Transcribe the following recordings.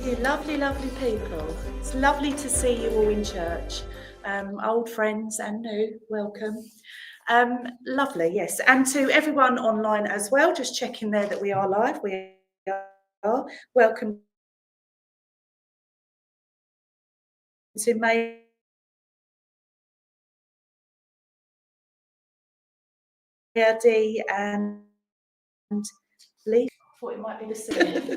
you lovely, lovely people. It's lovely to see you all in church. Old friends and new, welcome. Lovely, yes. And to everyone online as well, just checking there that we are live. We are. Welcome to May D and Lee. I thought it might be the CD.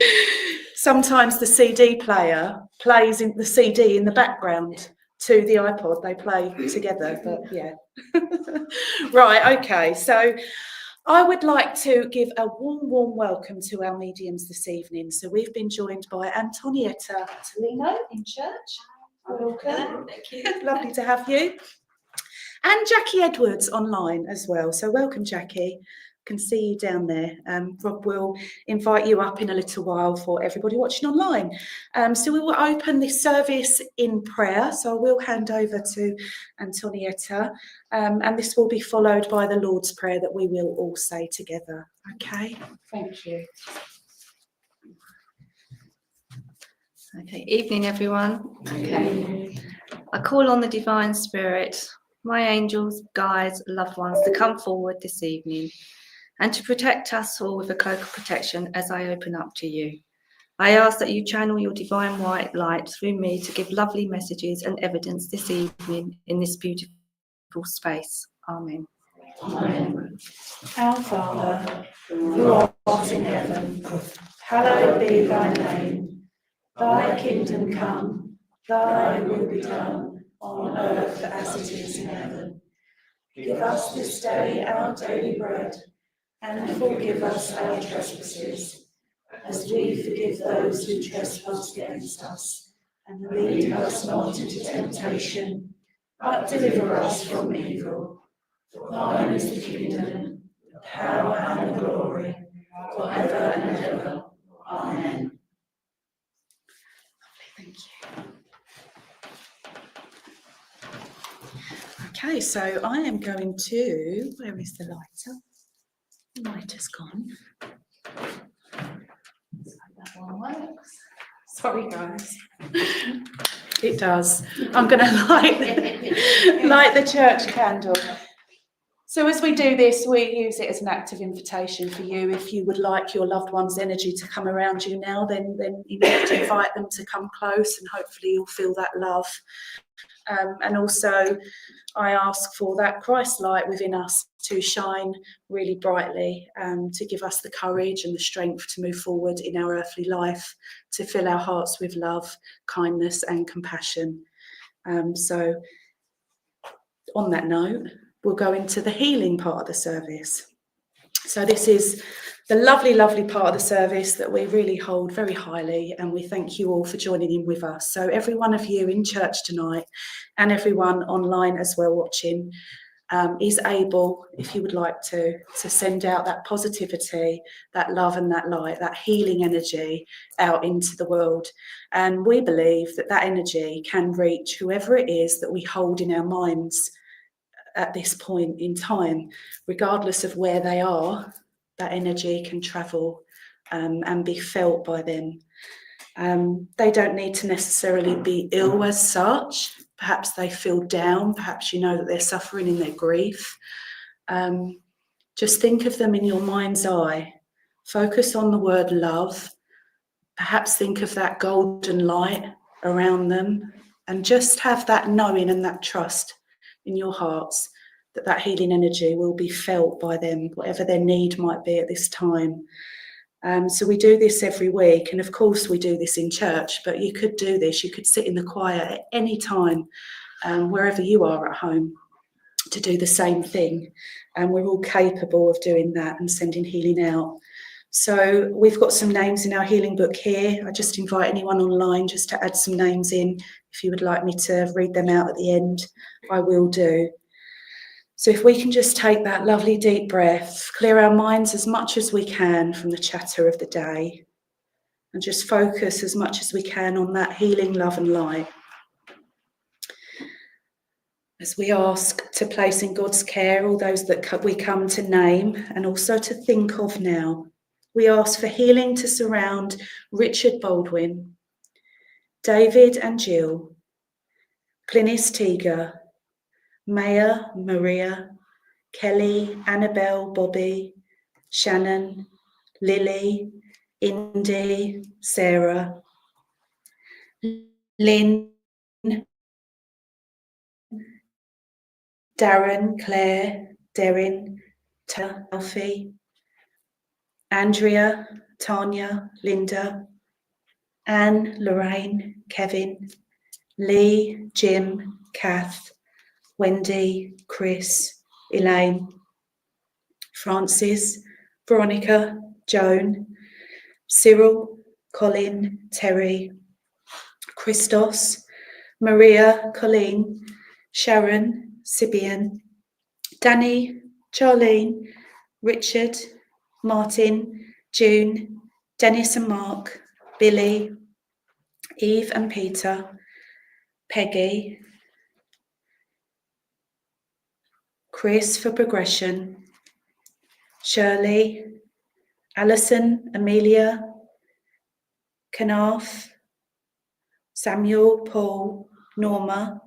Sometimes the CD player plays in the CD in the background to the iPod. They play together, but yeah. Right, okay. So I would like to give a warm welcome to our mediums this evening. So we've been joined by Antonietta Tolino in church. Welcome. Thank you. Lovely to have you. And Jackie Edwards online as well. So welcome, Jackie. Can see you down there. Rob will invite you up in a little while for everybody watching online. So we will open this service in prayer. So I will hand over to Antonietta, and this will be followed by the Lord's Prayer that we will all say together. Okay, thank you. Okay, evening everyone. Okay, I call on the Divine Spirit, my angels, guides, loved ones to come forward this evening and to protect us all with a cloak of protection as I open up to you. I ask that you channel your divine white light through me to give lovely messages and evidence this evening in this beautiful space. Amen. Amen. Our Father, who art in heaven, hallowed be thy name. Thy kingdom come, thy will be done, on earth as it is in heaven. Give us this day our daily bread, and forgive us our trespasses, as we forgive those who trespass against us. And lead us not into temptation, but deliver us from evil. For thine is the kingdom, the power and the glory, forever and ever. Amen. Thank you. Okay, so I am going to, where is the lighter? The lighter's gone. So that one works. Sorry, guys. It does. I'm going to light the church candle. So as we do this, we use it as an active invitation for you. If you would like your loved one's energy to come around you now, then you need to invite them to come close, and hopefully you'll feel that love. And also, I ask for that Christ light within us to shine really brightly, to give us the courage and the strength to move forward in our earthly life, to fill our hearts with love, kindness and compassion. So on that note, we'll go into the healing part of the service. So this is the lovely, lovely part of the service that we really hold very highly, and we thank you all for joining in with us. So every one of you in church tonight, and everyone online as well watching, is able, if you would like to send out that positivity, that love and that light, that healing energy out into the world. And we believe that that energy can reach whoever it is that we hold in our minds at this point in time, regardless of where they are. That energy can travel and be felt by them. They don't need to necessarily be ill as such. Perhaps they feel down. Perhaps you know that they're suffering in their grief. Just think of them in your mind's eye. Focus on the word love. Perhaps think of that golden light around them, and just have that knowing and that trust in your hearts that that healing energy will be felt by them, whatever their need might be at this time. So we do this every week, and of course we do this in church, but you could do this, you could sit in the choir at any time, wherever you are at home, to do the same thing. And we're all capable of doing that and sending healing out. So we've got some names in our healing book here. I just invite anyone online just to add some names in. If you would like me to read them out at the end, I will do. So if we can just take that lovely deep breath, clear our minds as much as we can from the chatter of the day, and just focus as much as we can on that healing love and light. As we ask to place in God's care all those that we come to name and also to think of now, we ask for healing to surround Richard Baldwin, David and Jill, Glynis Teager, Maya, Maria, Kelly, Annabelle, Bobby, Shannon, Lily, Indy, Sarah, Lynn, Darren, Claire, Derrin, Alfie, Andrea, Tanya, Linda, Anne, Lorraine, Kevin, Lee, Jim, Kath, Wendy, Chris, Elaine, Francis, Veronica, Joan, Cyril, Colin, Terry, Christos, Maria, Colleen, Sharon, Sibian, Danny, Charlene, Richard, Martin, June, Dennis and Mark, Billy, Eve and Peter, Peggy, Chris for progression, Shirley, Alison, Amelia, Kanath, Samuel, Paul, Norma,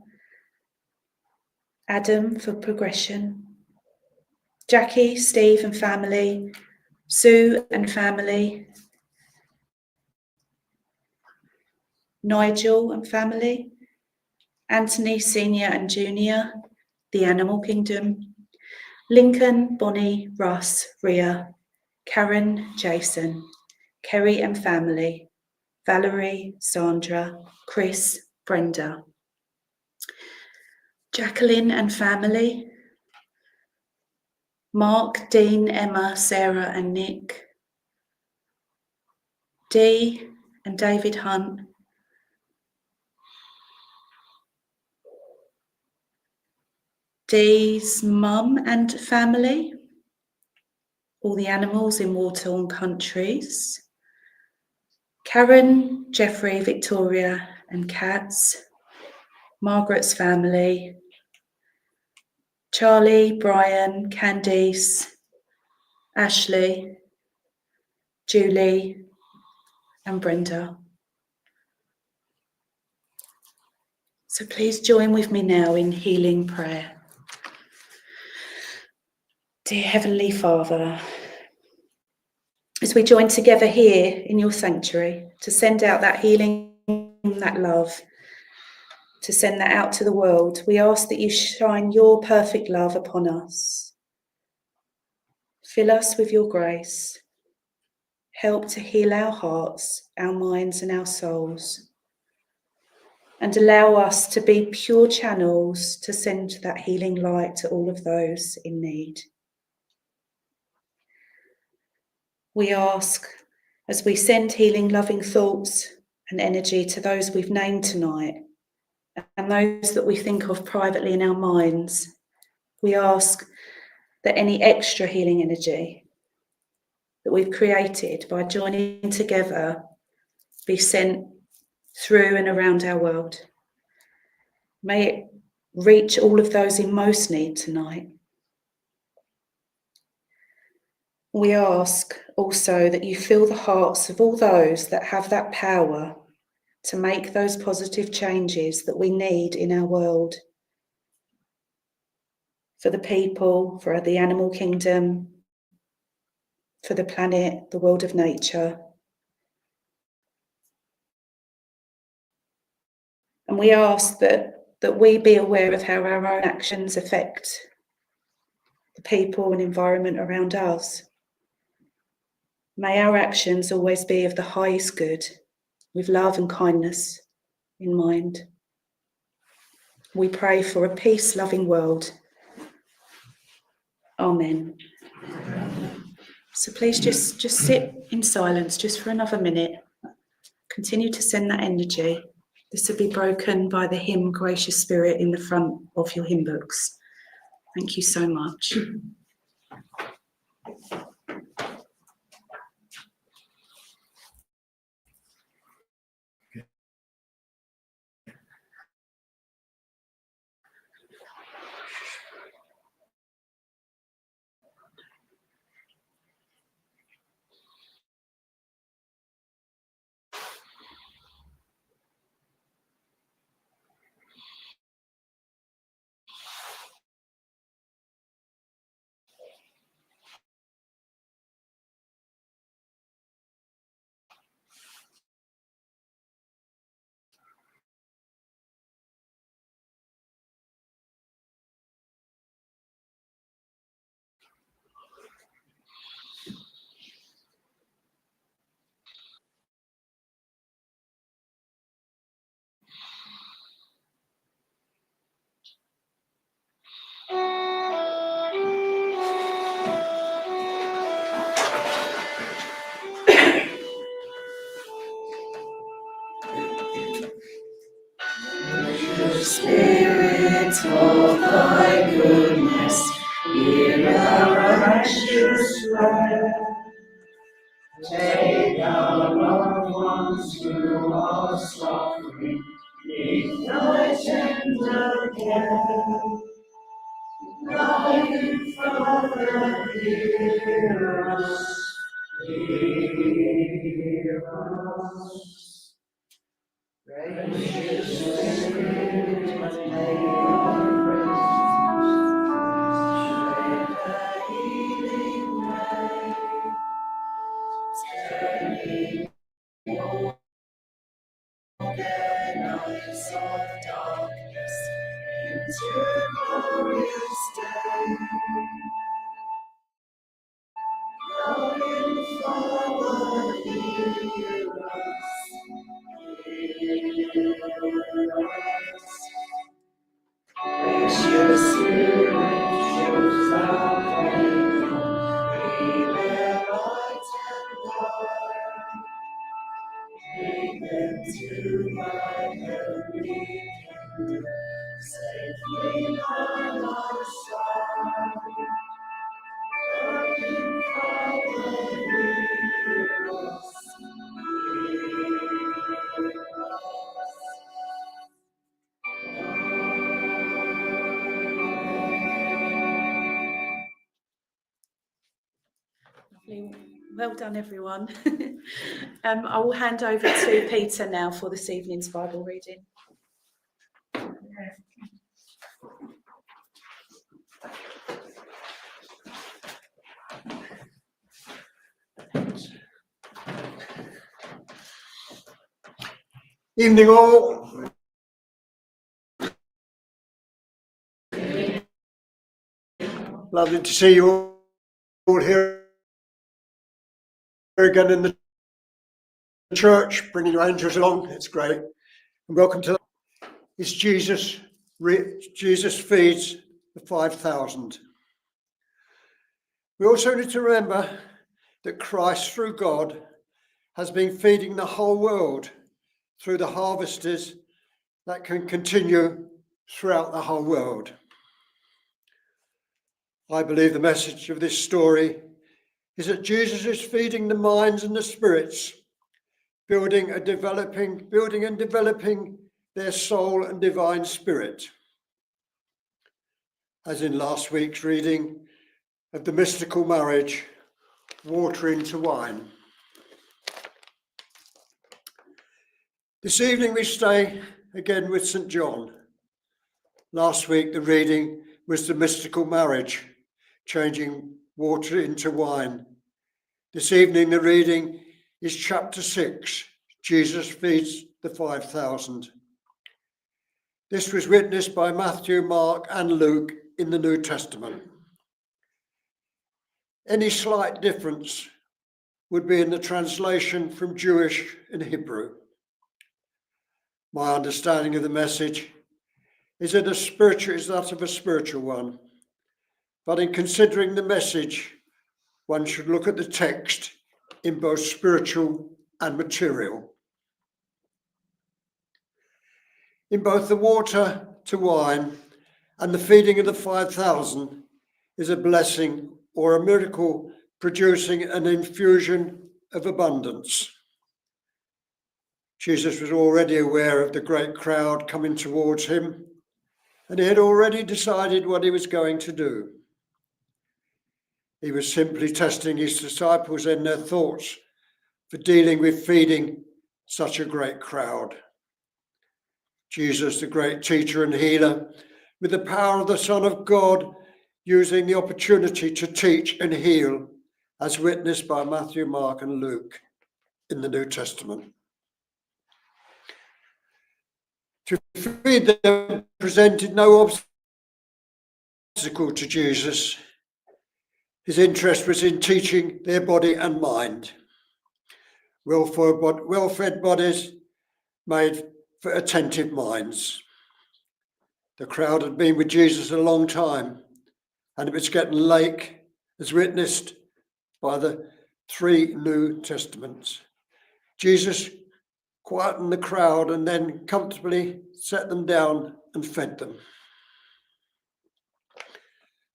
Adam for progression, Jackie, Steve and family, Sue and family, Nigel and family, Anthony Senior and Junior, the Animal Kingdom, Lincoln, Bonnie, Russ, Ria, Karen, Jason, Kerry and family, Valerie, Sandra, Chris, Brenda, Jacqueline and family, Mark, Dean, Emma, Sarah and Nick, Dee and David Hunt, Dee's mum and family, all the animals in war-torn countries, Karen, Jeffrey, Victoria and Cats, Margaret's family, Charlie, Brian, Candice, Ashley, Julie and Brenda. So please join with me now in healing prayer. Dear Heavenly Father, as we join together here in your sanctuary to send out that healing, that love, to send that out to the world, we ask that you shine your perfect love upon us. Fill us with your grace. Help to heal our hearts, our minds and our souls. And allow us to be pure channels to send that healing light to all of those in need. We ask, as we send healing, loving thoughts and energy to those we've named tonight, and those that we think of privately in our minds, we ask that any extra healing energy that we've created by joining together be sent through and around our world. May it reach all of those in most need tonight. We ask also that you fill the hearts of all those that have that power to make those positive changes that we need in our world. For the people, for the animal kingdom, for the planet, the world of nature. And we ask that we be aware of how our own actions affect the people and environment around us. May our actions always be of the highest good, with love and kindness in mind. We pray for a peace-loving world. Amen. So please just sit in silence just for another minute. Continue to send that energy. This will be broken by the hymn Gracious Spirit in the front of your hymn books. Thank you so much. Spirit of thy goodness, hear our anxious prayer. Take our loved ones who are suffering, in thy tender care. Loving Father, hear us, hear us. Gracious Spirit, may our presence shed a healing ray, turning all their nights of darkness into glorious day. Loving Father, hear us, hear us. Gracious Spirit, show thy favor, hear our tender. Bring them to thy heavenly kingdom, safely by thy side. Loving Father, hear us, hear us. Lovely. Well done, everyone. I will hand over to Peter now for this evening's Bible reading. Evening all. Lovely to see you all here again in the church, bringing your angels along. It's great. And welcome to it's Jesus. Jesus feeds the 5,000. We also need to remember that Christ, through God, has been feeding the whole world through the harvesters that can continue throughout the whole world. I believe the message of this story is that Jesus is feeding the minds and the spirits, building and developing their soul and divine spirit. As in last week's reading of the mystical marriage, water into wine. This evening we stay again with St. John. Last week the reading was the mystical marriage, changing water into wine. This evening the reading is chapter 6, Jesus feeds the 5,000. This was witnessed by Matthew, Mark and Luke in the New Testament. Any slight difference would be in the translation from Jewish and Hebrew. My understanding of the message is that of a spiritual one. But in considering the message, one should look at the text in both spiritual and material. In both the water to wine and the feeding of the 5,000 is a blessing or a miracle producing an infusion of abundance. Jesus was already aware of the great crowd coming towards him, and he had already decided what he was going to do. He was simply testing his disciples and their thoughts for dealing with feeding such a great crowd. Jesus, the great teacher and healer, with the power of the Son of God, using the opportunity to teach and heal, as witnessed by Matthew, Mark, and Luke in the New Testament. To feed them presented no obstacle to Jesus. His interest was in teaching their body and mind. Well-fed bodies made for attentive minds. The crowd had been with Jesus a long time, and it was getting late, as witnessed by the 3 New Testaments. Jesus quietened the crowd, and then comfortably set them down and fed them.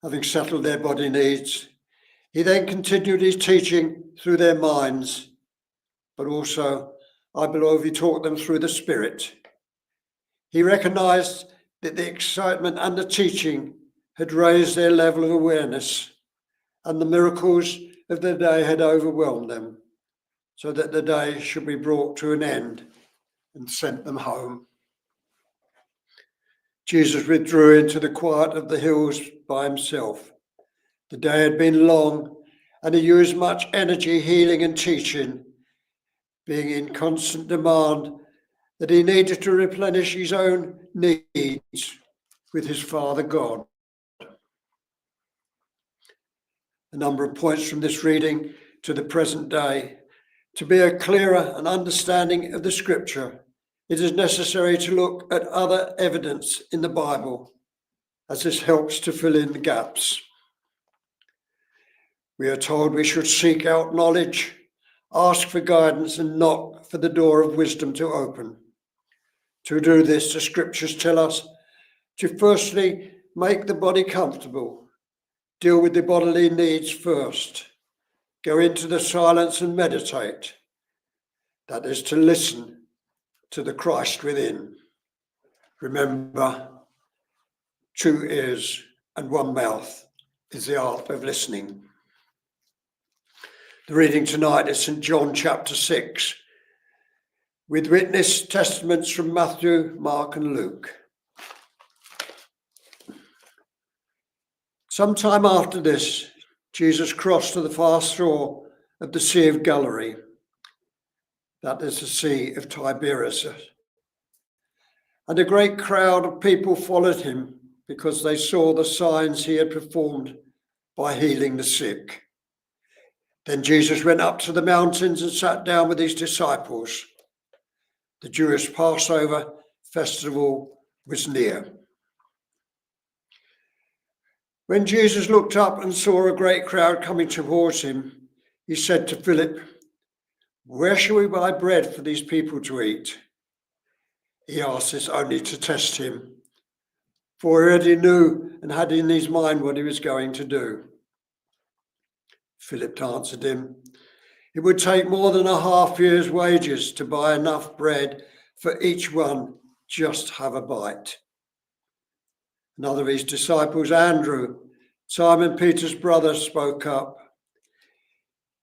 Having settled their body needs, he then continued his teaching through their minds, but also, I believe, he taught them through the Spirit. He recognized that the excitement and the teaching had raised their level of awareness, and the miracles of the day had overwhelmed them, so that the day should be brought to an end and sent them home. Jesus withdrew into the quiet of the hills by himself. The day had been long, and he used much energy healing and teaching, being in constant demand that he needed to replenish his own needs with his Father God. A number of points from this reading to the present day. To be a clearer and understanding of the scripture, it is necessary to look at other evidence in the Bible, as this helps to fill in the gaps. We are told we should seek out knowledge, ask for guidance, and knock for the door of wisdom to open. To do this, the scriptures tell us to firstly make the body comfortable, deal with the bodily needs first, go into the silence and meditate. That is to listen to the Christ within. Remember, 2 ears and 1 mouth is the art of listening. The reading tonight is St. John chapter 6, with witness testaments from Matthew, Mark, and Luke. Sometime after this, Jesus crossed to the far shore of the Sea of Galilee. That is the Sea of Tiberias. And a great crowd of people followed him because they saw the signs he had performed by healing the sick. Then Jesus went up to the mountains and sat down with his disciples. The Jewish Passover festival was near. When Jesus looked up and saw a great crowd coming towards him, he said to Philip, "Where shall we buy bread for these people to eat?" He asked this only to test him, for he already knew and had in his mind what he was going to do. Philip answered him, "It would take more than a half year's wages to buy enough bread for each one just have a bite." Another of his disciples, Andrew, Simon Peter's brother, spoke up.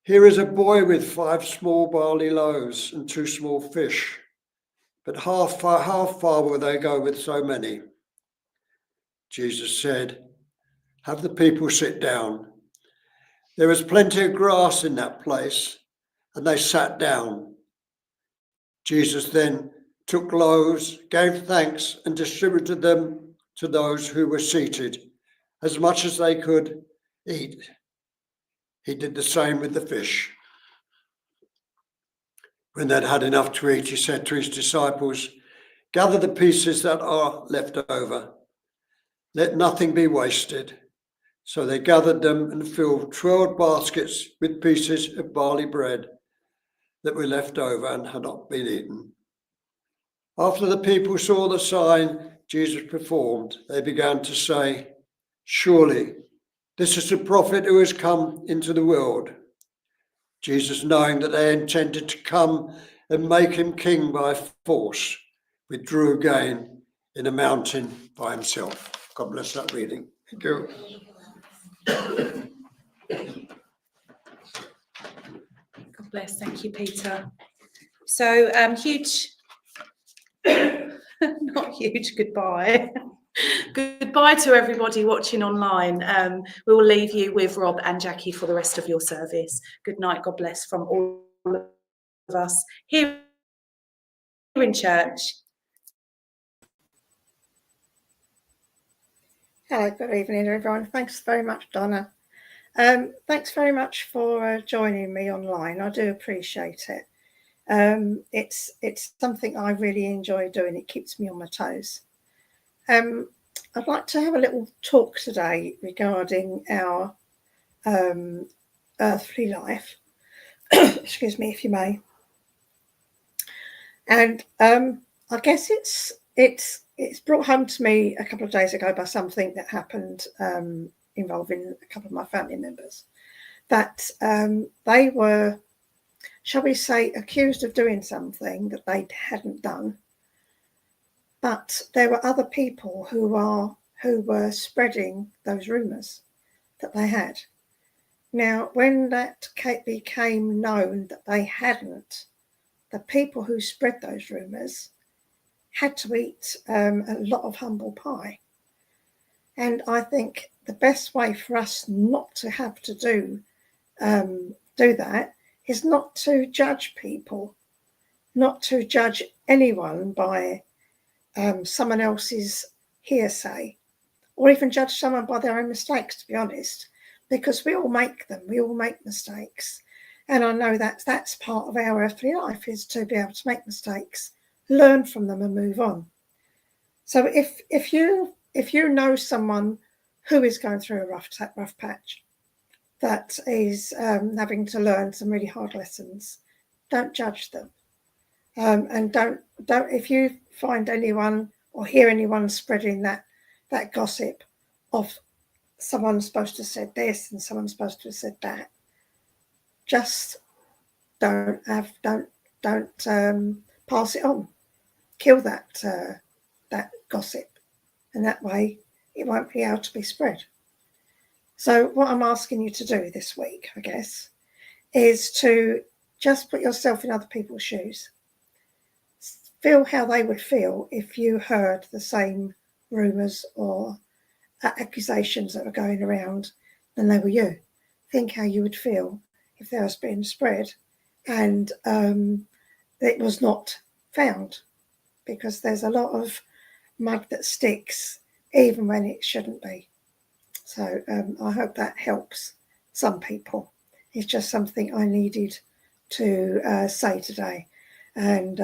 "Here is a boy with 5 small barley loaves and 2 small fish, but how far will they go with so many?" Jesus said, "Have the people sit down." There was plenty of grass in that place, and they sat down. Jesus then took loaves, gave thanks, and distributed them to those who were seated, as much as they could eat. He did the same with the fish. When they'd had enough to eat, he said to his disciples, "Gather the pieces that are left over. Let nothing be wasted." So they gathered them and filled 12 baskets with pieces of barley bread that were left over and had not been eaten. After the people saw the sign Jesus performed, they began to say, "Surely this is the prophet who has come into the world." Jesus, knowing that they intended to come and make him king by force, withdrew again in a mountain by himself. God bless that reading. Thank you. God bless. Thank you, Peter. So, not huge goodbye. Goodbye to everybody watching online. We will leave you with Rob and Jackie for the rest of your service. Good night. God bless from all of us here in church. Hello, good evening, everyone. Thanks very much, Donna. Thanks very much for joining me online. I do appreciate it. It's something I really enjoy doing. It keeps me on my toes. I'd like to have a little talk today regarding our earthly life. Excuse me, if you may. And I guess it's brought home to me a couple of days ago by something that happened involving a couple of my family members, that they were, shall we say, accused of doing something that they hadn't done, but there were other people who were spreading those rumours that they had. Now, when that became known that they hadn't, the people who spread those rumours had to eat a lot of humble pie. And I think the best way for us not to have to do that is not to judge people, not to judge anyone by someone else's hearsay, or even judge someone by their own mistakes, to be honest, because we all make them, we all make mistakes. And I know that's part of our earthly life, is to be able to make mistakes, learn from them and move on. So if you know someone who is going through a rough patch, that is having to learn some really hard lessons, don't judge them. And don't if you find anyone or hear anyone spreading that gossip of someone's supposed to have said this and someone's supposed to have said that, just don't pass it on. Kill that gossip, and that way it won't be able to be spread. So what I'm asking you to do this week, I guess, is to just put yourself in other people's shoes. Feel how they would feel if you heard the same rumours or accusations that were going around and they were you. Think how you would feel if there was being spread and it was not found, because there's a lot of mud that sticks even when it shouldn't be. So I hope that helps some people. It's just something I needed to say today. And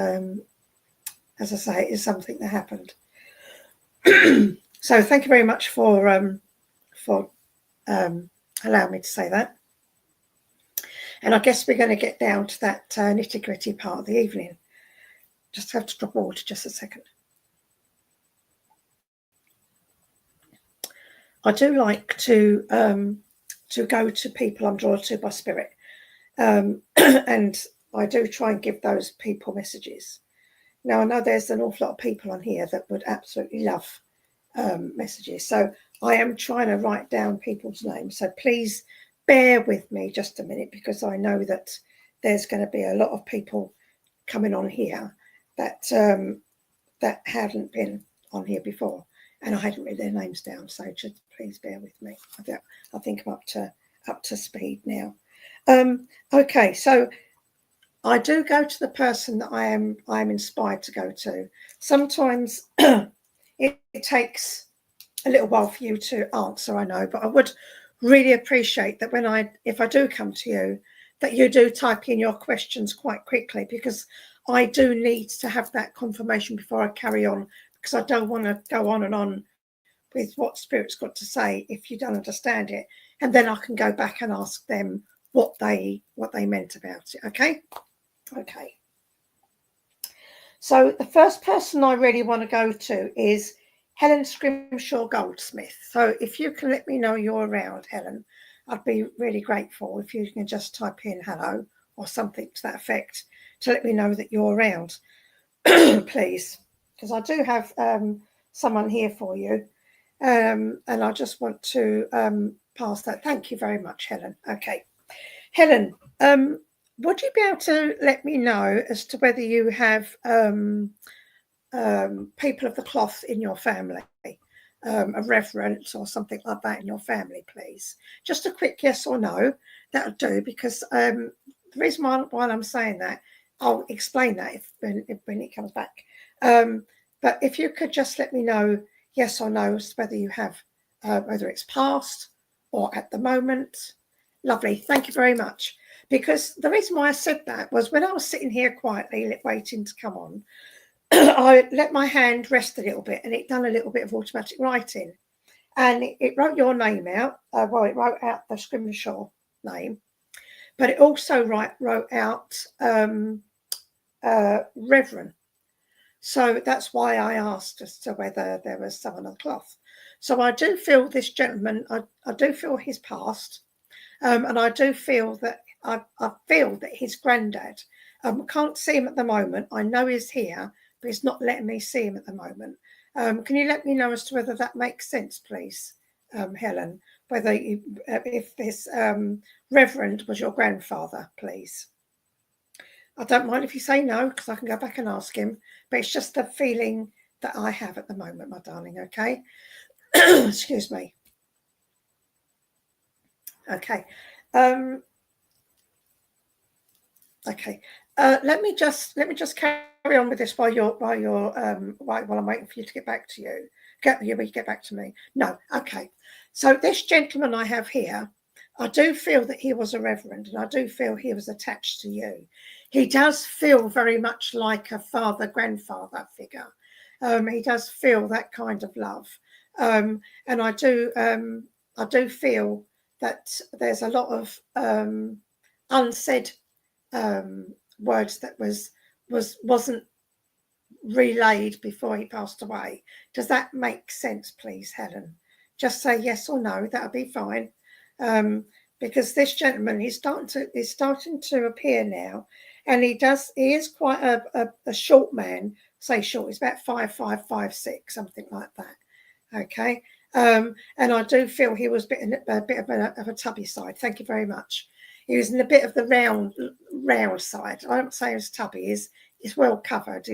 as I say, it is something that happened. So thank you very much for allowing me to say that. And I guess we're going to get down to that nitty-gritty part of the evening. Just have to drop water just a second. I do like to go to people I'm drawn to by spirit, and I do try and give those people messages. Now, I know there's an awful lot of people on here that would absolutely love messages, so I am trying to write down people's names. So please bear with me just a minute, because I know that there's going to be a lot of people coming on here that that hadn't been on here before, and I hadn't written their names down. So just please bear with me. I think I'm up to speed now. Okay, so I do go to the person that I am inspired to go to. Sometimes it takes a little while for you to answer, I know, but I would really appreciate that if I do come to you, that you do type in your questions quite quickly, because I do need to have that confirmation before I carry on, because I don't want to go on and on with what Spirit's got to say if you don't understand it, and then I can go back and ask them what they meant about it. Okay. So the first person I really want to go to is Helen Scrimshaw Goldsmith. So if you can let me know you're around, Helen, I'd be really grateful if you can just type in hello or something to that effect to let me know that you're around, please, because I do have someone here for you, and I just want to pass that. Thank you very much, Helen. Okay, Helen, would you be able to let me know as to whether you have people of the cloth in your family, a reverend or something like that in your family, please? Just a quick yes or no, that'll do, because the reason why I'm saying that, I'll explain that when it comes back. But if you could just let me know yes or no as to whether you have, whether it's past or at the moment. Lovely, thank you very much. Because the reason why I said that was when I was sitting here quietly waiting to come on, I let my hand rest a little bit, and it done a little bit of automatic writing, and it wrote your name out. Well, it wrote out the Scrimshaw name, but it also wrote out Reverend. So that's why I asked as to whether there was someone on the cloth. So I do feel this gentleman, I do feel his past, and I do feel that I feel that his granddad, can't see him at the moment. I know he's here, but he's not letting me see him at the moment. Can you let me know as to whether that makes sense, please, Helen? Whether you, if this Reverend was your grandfather, please. I don't mind if you say no, because I can go back and ask him, but it's just the feeling that I have at the moment, my darling, okay? Excuse me. Okay. Okay. Let me just carry on with this while I'm waiting for you to get back to you. Get back to me. No. Okay. So this gentleman I have here, I do feel that he was a reverend, and I do feel he was attached to you. He does feel very much like a father-grandfather figure. He does feel that kind of love, and I do feel that there's a lot of unsaid words that wasn't relayed before he passed away. Does that make sense, please, Helen? Just say yes or no. That'll be fine. Because this gentleman, he's starting to appear now, and he is quite a short man. Say short, he's about 5'5", 5'6", something like that. Okay, and I do feel he was a bit of a tubby side. Thank you very much. He was in a bit of the round side. I don't say he's tubby. He's well covered.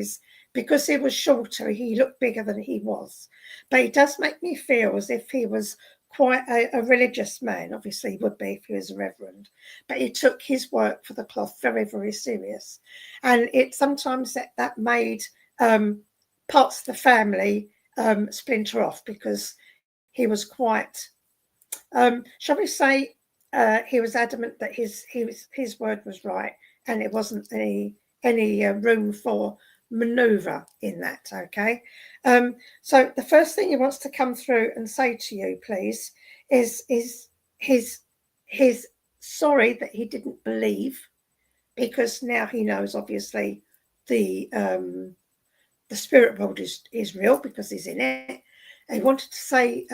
Because he was shorter, he looked bigger than he was. But he does make me feel as if he was quite a religious man. Obviously, he would be if he was a reverend. But he took his work for the cloth very, very serious. And it sometimes that made parts of the family splinter off, because he was quite, shall we say, he was adamant that his word was right, and it wasn't any room for maneuver in that. Okay, so the first thing he wants to come through and say to you, please, is his sorry that he didn't believe, because now he knows obviously the spirit world is real because he's in it. And he wanted to say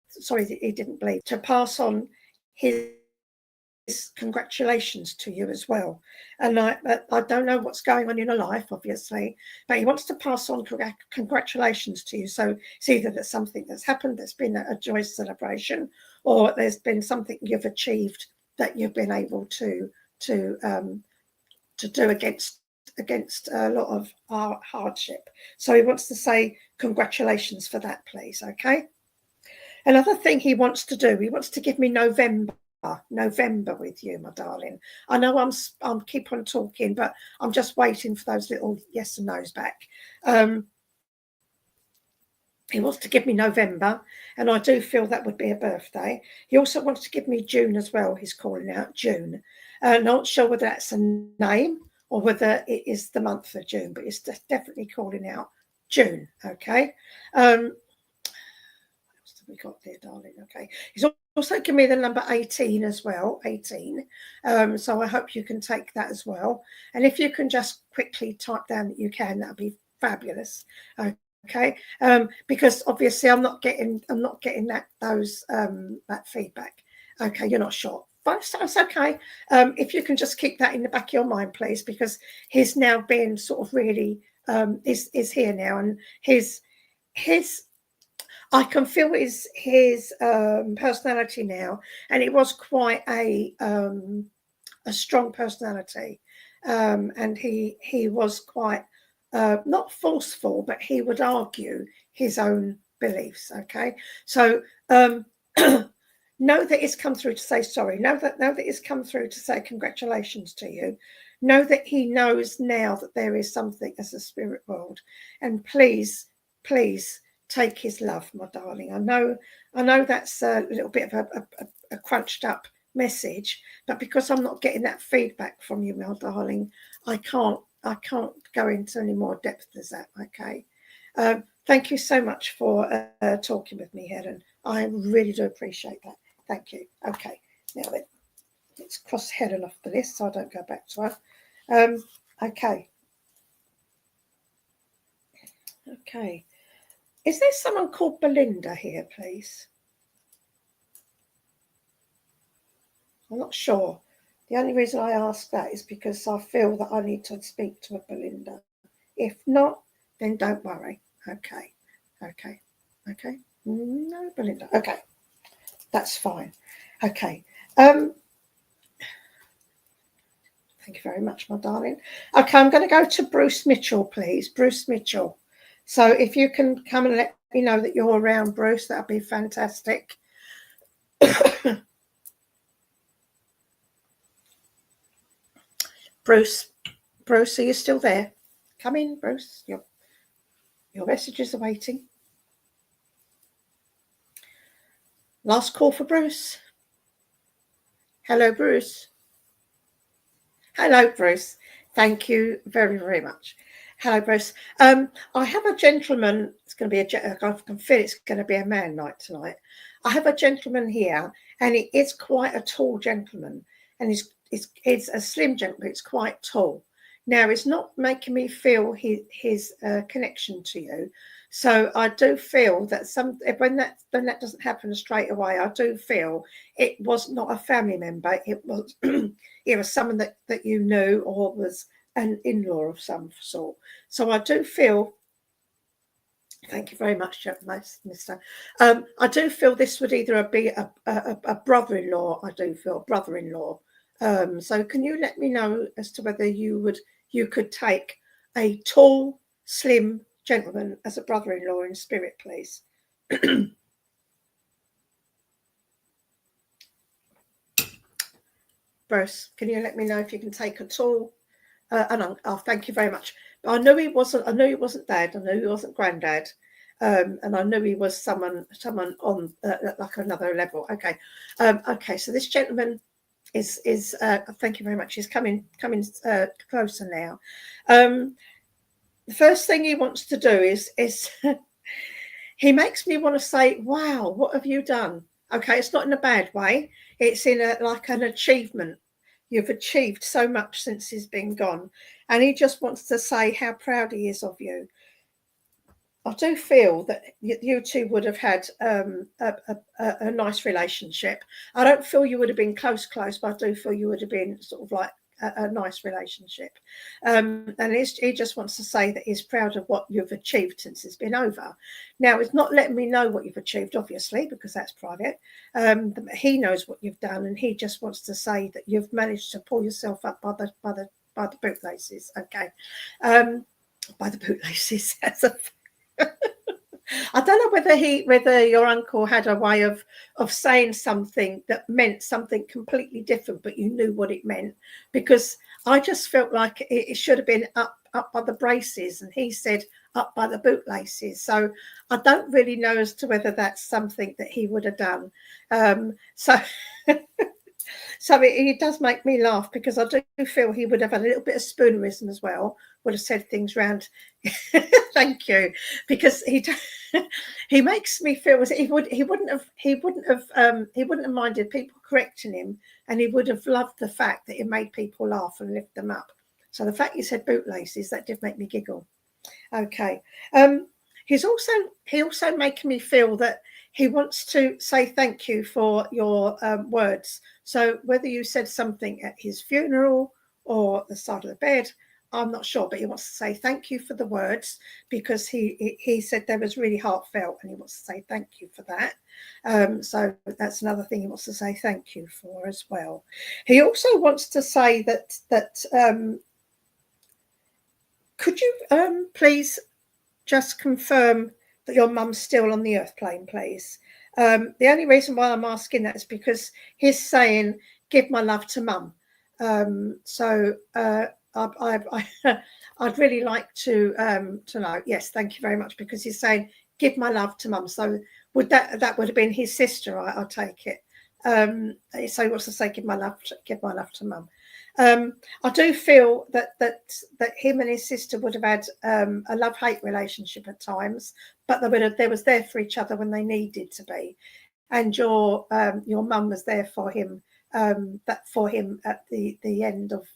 sorry that he didn't believe, to pass on his congratulations to you as well. And I don't know what's going on in your life, obviously, but he wants to pass on congratulations to you. So it's either that something that's happened, there's been a joyous celebration, or there's been something you've achieved that you've been able to do against a lot of hardship. So he wants to say congratulations for that, please. Okay. Another thing he wants to do, he wants to give me November with you, my darling. I know I'm keep on talking, but I'm just waiting for those little yes and no's back. He wants to give me November, and I do feel that would be a birthday. He also wants to give me June as well. He's calling out June. Not sure whether that's a name or whether it is the month of June, but it's definitely calling out June. Okay. We got there, darling. Okay, he's also given me the number 18 as well, 18. So I hope you can take that as well, and if you can just quickly type down that you can, that'd be fabulous. Okay, because obviously I'm not getting that feedback. Okay, you're not sure, but that's okay. If you can just keep that in the back of your mind, please, because he's now being sort of really is here now, and his I can feel his personality now, and it was quite a strong personality, and he was quite not forceful, but he would argue his own beliefs. Okay, so know that it's come through to say sorry. Know that it's come through to say congratulations to you. Know that he knows now that there is something as a spirit world, and please take his love, my darling. I know that's a little bit of a crunched up message, but because I'm not getting that feedback from you, my darling, I can't go into any more depth as that. Okay. Thank you so much for talking with me, Helen. I really do appreciate that. Thank you. Okay. Now then, Let's cross Helen off the list so I don't go back to her. Okay. Okay. Is there someone called Belinda here, please? I'm not sure. The only reason I ask that is because I feel that I need to speak to a Belinda. If not, then don't worry. Okay. Okay. Okay. No, Belinda. Okay. That's fine. Okay. Thank you very much, my darling. Okay, I'm going to go to Bruce Mitchell, please. Bruce Mitchell. So if you can come and let me know that you're around, Bruce, that'd be fantastic. Bruce, are you still there? Come in, Bruce. Your messages are waiting. Last call for Bruce. Hello, Bruce. Hello, Bruce. Thank you very, very much. Hello, Bruce. I have a gentleman. It's going to be I can feel it's going to be a man night tonight. I have a gentleman here, and he is quite a tall gentleman, and it's a slim gentleman. It's quite tall. Now, it's not making me feel his connection to you. So I do feel that when that doesn't happen straight away, I do feel it was not a family member. It was it was someone that you knew or was an in-law of some sort. So I do feel. Thank you very much, Mister. I do feel this would either be a brother-in-law. I do feel brother-in-law. So can you let me know as to whether you could take a tall, slim gentleman as a brother-in-law in spirit, please? Bruce, can you let me know if you can take a tall? Thank you very much. But I knew he wasn't. I knew he wasn't Dad. I knew he wasn't Granddad. And I knew he was someone on like another level. Okay. Okay. So this gentleman is thank you very much. He's coming closer now. The first thing he wants to do is he makes me want to say, wow, what have you done? Okay, it's not in a bad way. It's in like an achievement. You've achieved so much since he's been gone. And he just wants to say how proud he is of you. I do feel that you two would have had a nice relationship. I don't feel you would have been close, but I do feel you would have been sort of like a nice relationship. And he just wants to say that he's proud of what you've achieved since it's been over. Now, it's not letting me know what you've achieved, obviously, because that's private. He knows what you've done, and he just wants to say that you've managed to pull yourself up by the bootlaces. Okay, by the bootlaces. That's a I don't know whether your uncle had a way of saying something that meant something completely different, but you knew what it meant, because I just felt like it should have been up by the braces, and he said up by the bootlaces. So I don't really know as to whether that's something that he would have done. So it does make me laugh, because I do feel he would have had a little bit of spoonerism as well, would have said things round. Thank you, because he makes me feel as he wouldn't have minded people correcting him, and he would have loved the fact that it made people laugh and lift them up. So the fact you said bootlaces, that did make me giggle. Okay. He also making me feel that he wants to say thank you for your words. So whether you said something at his funeral or the side of the bed, I'm not sure, but he wants to say thank you for the words, because he said they was really heartfelt, and he wants to say thank you for that. So that's another thing he wants to say thank you for as well. He also wants to say that could you please just confirm that your mum's still on the earth plane, please? The only reason why I'm asking that is because he's saying, give my love to mum. I'd really like to know. Yes, thank you very much, because he's saying, give my love to mum. So that would have been his sister, I take it. So he wants to say, give my love to mum. I do feel that him and his sister would have had a love-hate relationship at times, but they was there for each other when they needed to be, and your mum was there for him that for him at the end of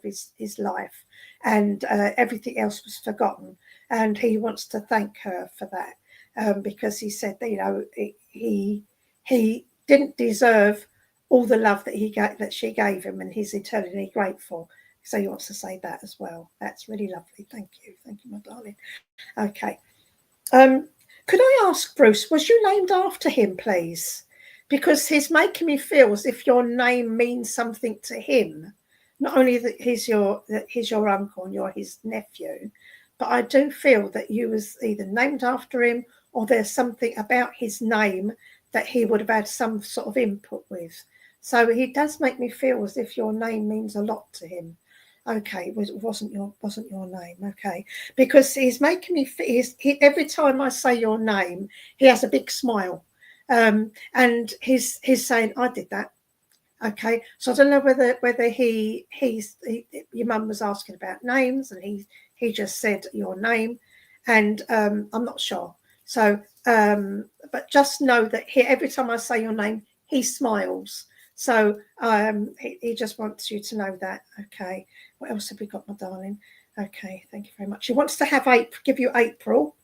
his life, and everything else was forgotten. And he wants to thank her for that, because he said that, you know, he didn't deserve all the love that she gave him, and he's eternally grateful. So he wants to say that as well. That's really lovely. Thank you, my darling. Okay. Could I ask, Bruce, was you named after him, please? Because he's making me feel as if your name means something to him. Not only that he's your uncle and you're his nephew, but I do feel that you was either named after him or there's something about his name that he would have had some sort of input with. So he does make me feel as if your name means a lot to him. Okay, wasn't your name, okay? Because he's making me every time I say your name, he has a big smile, and he's saying, "I did that." Okay, so I don't know whether your mum was asking about names, and he just said your name, and I'm not sure. So, but just know that every time I say your name, he smiles. So he just wants you to know that. Okay. What else have we got, my darling? Okay, thank you very much. He wants to give you April.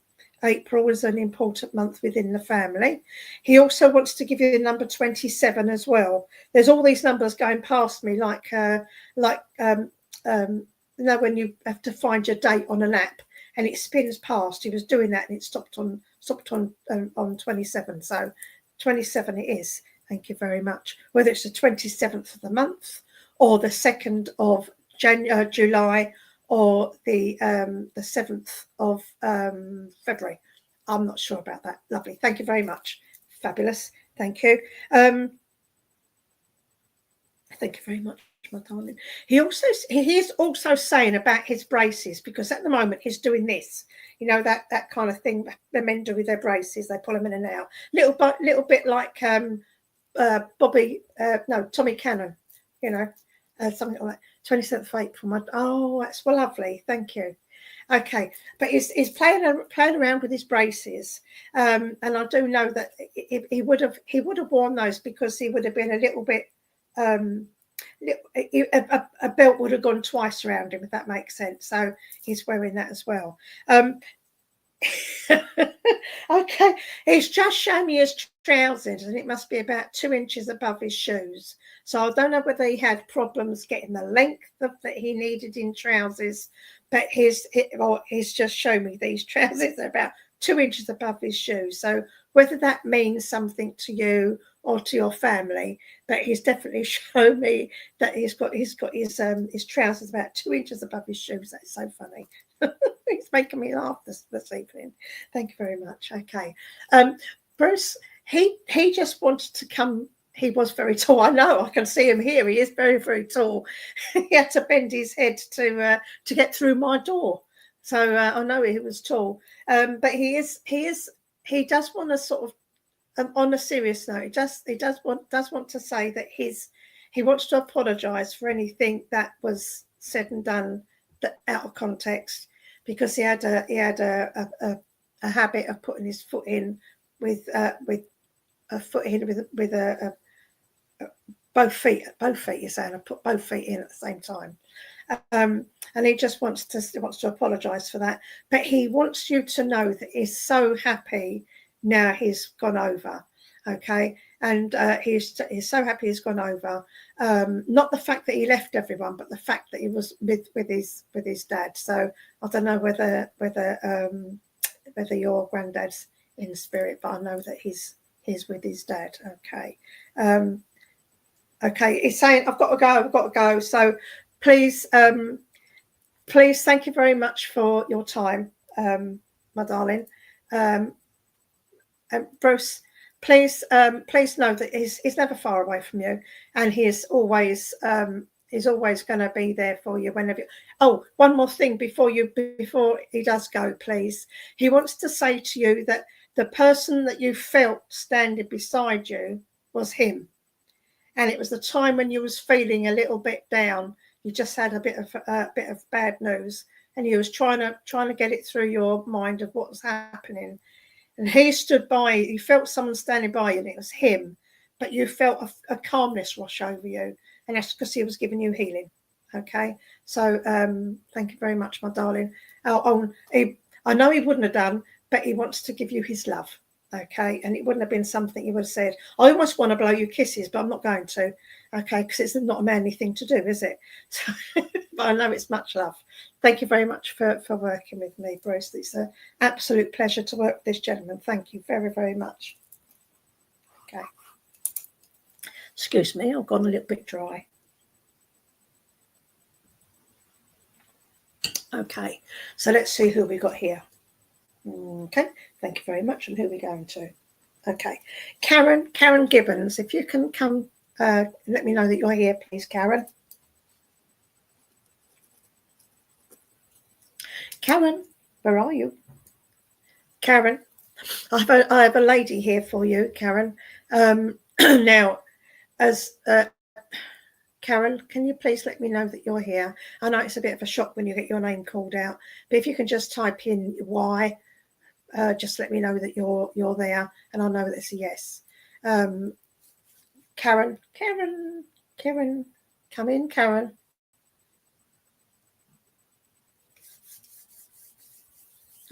April is an important month within the family. He also wants to give you the number 27 as well. There's all these numbers going past me, like you know, when you have to find your date on an app and it spins past. He was doing that and it stopped on 27. So 27 it is. Thank you very much. Whether it's the 27th of the month or the 2nd of July or the 7th of February. I'm not sure about that. Lovely. Thank you very much. Fabulous. Thank you. Thank you very much, my darling. He is also saying about his braces, because at the moment he's doing this. You know, that kind of thing the men do with their braces. They pull them in and out. Little bit like Tommy Cannon, you know, something like that. 27th of April. Oh, that's lovely. Thank you. Okay, but he's playing around with his braces, and I do know that he would have worn those because he would have been a little bit. A belt would have gone twice around him, if that makes sense. So he's wearing that as well. Okay, he's just shown me his trousers, and it must be about 2 inches above his shoes. So I don't know whether he had problems getting the length that he needed in trousers, but he's just shown me these trousers are about 2 inches above his shoes. So whether that means something to you or to your family, but he's definitely shown me that he's got his trousers about 2 inches above his shoes. That's so funny. He's making me laugh this evening. Thank you very much. Okay, Bruce, he just wanted to come. He was very tall. I know. I can see him here. He is very, very tall. He had to bend his head to get through my door. So I know he was tall. But he does want to sort of, on a serious note, he does want to say that he wants to apologise for anything that was said and done that out of context, because he had a habit of putting his foot in with a foot in with both feet. You're saying I put both feet in at the same time, and he just wants to apologise for that. But he wants you to know that he's so happy now he's gone over. Okay, and he's so happy he's gone over. Not the fact that he left everyone, but the fact that he was with his dad. So I don't know whether your granddad's in spirit, but I know that he's with his dad. Okay. Okay, he's saying I've got to go. So please, thank you very much for your time, my darling. Bruce, please know that he's never far away from you, and he is always going to be there for you whenever. Oh, one more thing before he does go, please. He wants to say to you that the person that you felt standing beside you was him, and it was the time when you was feeling a little bit down. You just had a bit of bad news, and you was trying to get it through your mind of what was happening. And he stood by. You felt someone standing by you, and it was him. but you felt a calmness wash over you, and that's because he was giving you healing. Okay, so thank you very much, my darling. I know he wouldn't have done, but he wants to give you his love. Okay, and it wouldn't have been something he would have said, I almost want to blow you kisses, but I'm not going to. Okay, because it's not a manly thing to do, is it? So, but I know it's much love. Thank you very much for working with me, Bruce. It's an absolute pleasure to work with this gentleman. Thank you very, very much. Okay. Excuse me, I've gone a little bit dry. Okay, so let's see who we got here. Okay, thank you very much. And who are we going to? Okay, Karen Gibbons, if you can come, let me know that you're here, please, Karen. Karen, where are you? Karen, I have a lady here for you, Karen. Now, as Karen, can you please let me know that you're here? I know it's a bit of a shock when you get your name called out, but if you can just type in why, just let me know that you're there, and I'll know that it's a yes. Karen, come in, Karen.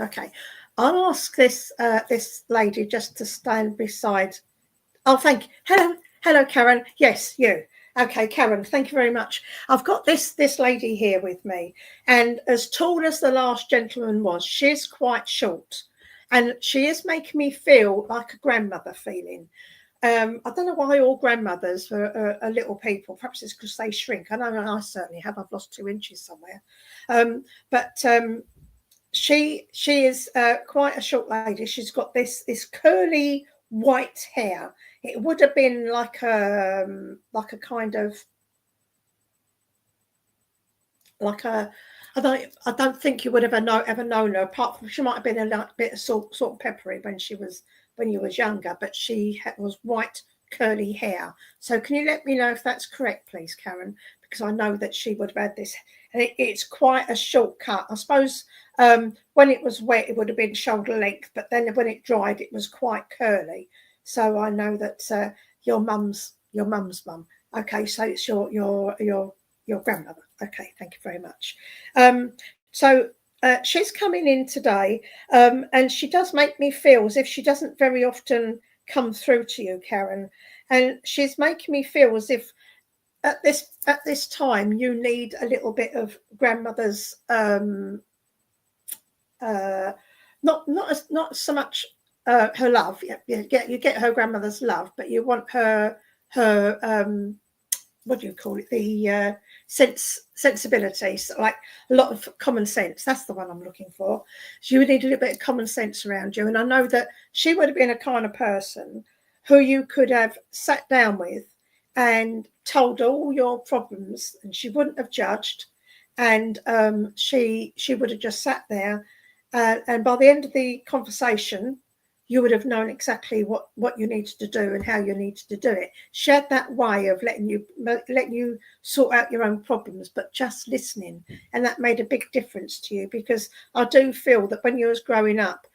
Okay, I'll ask this lady just to stand beside. Oh, thank you. Hello, Karen. Yes, you. Okay, Karen, thank you very much. I've got this lady here with me, and as tall as the last gentleman was, she's quite short, and she is making me feel like a grandmother feeling. I don't know why all grandmothers are little people. Perhaps it's because they shrink. I know I certainly have. I've lost 2 inches somewhere. But she is quite a short lady. She's got this curly white hair. It would have been like a kind of like a. I don't think you would have ever known her. Apart from she might have been a bit of salt and peppery when you was younger, but she was white curly hair. So can you let me know if that's correct, please, Karen? Because I know that she would have had this, and it's quite a short cut. I suppose when it was wet, it would have been shoulder length, but then when it dried, it was quite curly. So I know that your mum's mum. Okay, so it's your grandmother. Okay, thank you very much. So she's coming in today, and she does make me feel as if she doesn't very often come through to you, Karen. And she's making me feel as if at this time you need a little bit of grandmother's not so much her love. You get her grandmother's love, but you want her what do you call it? The sensibility, so like a lot of common sense. That's the one I'm looking for. So you would need a little bit of common sense around you. And I know that she would have been a kind of person who you could have sat down with and told all your problems, and she wouldn't have judged. And she would have just sat there. And by the end of the conversation, you would have known exactly what you needed to do and how you needed to do it. She had that way of letting you sort out your own problems, but just listening. And that made a big difference to you, because I do feel that when you was growing up,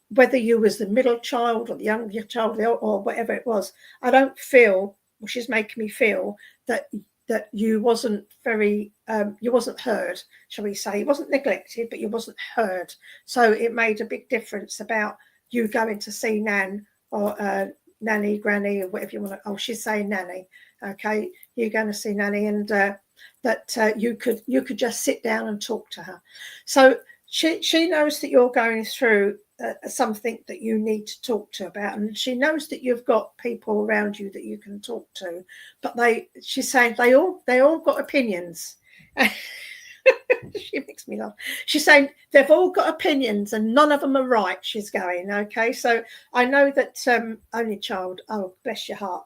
whether you was the middle child or the younger child or whatever it was, I don't feel, well, she's making me feel that you wasn't very, you wasn't heard, shall we say. You wasn't neglected, but you wasn't heard. So it made a big difference about you going to see Nan or Nanny, Granny, or whatever you want to. Oh, she's saying Nanny. Okay, you're going to see Nanny, and that you could just sit down and talk to her. So she knows that you're going through something that you need to talk to about, and she knows that you've got people around you that you can talk to. But she's saying they all got opinions. She makes me laugh. She's saying they've all got opinions and none of them are right. She's going, okay. So I know that only child. Oh, bless your heart.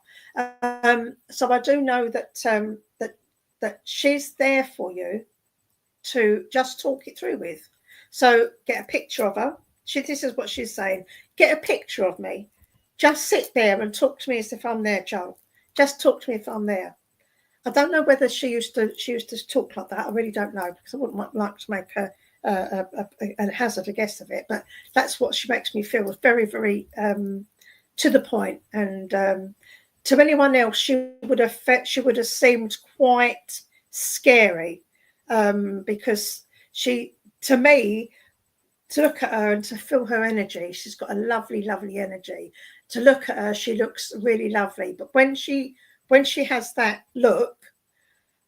So I do know that that she's there for you to just talk it through with. So get a picture of her. This is what she's saying. Get a picture of me. Just sit there and talk to me as if I'm there, child. Just talk to me if I'm there. I don't know whether she used to talk like that. I really don't know, because I wouldn't like to make a hazard a guess of it. But that's what she makes me feel, very, very to the point. And to anyone else, she would have seemed quite scary, because to me, to look at her and to feel her energy, she's got a lovely, lovely energy. To look at her, she looks really lovely. But when she has that look,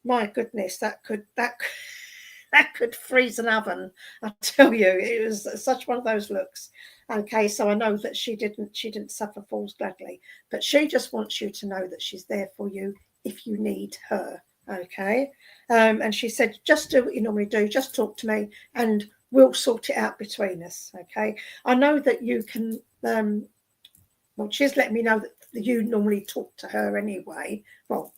my goodness, that could freeze an oven. I tell you, it was such one of those looks. Okay, so I know that she didn't suffer falls gladly, but she just wants you to know that she's there for you if you need her. Okay, and she said, just do what you normally do, just talk to me, and we'll sort it out between us. Okay, I know that you can. Well, she's let me know that you normally talk to her anyway. Well,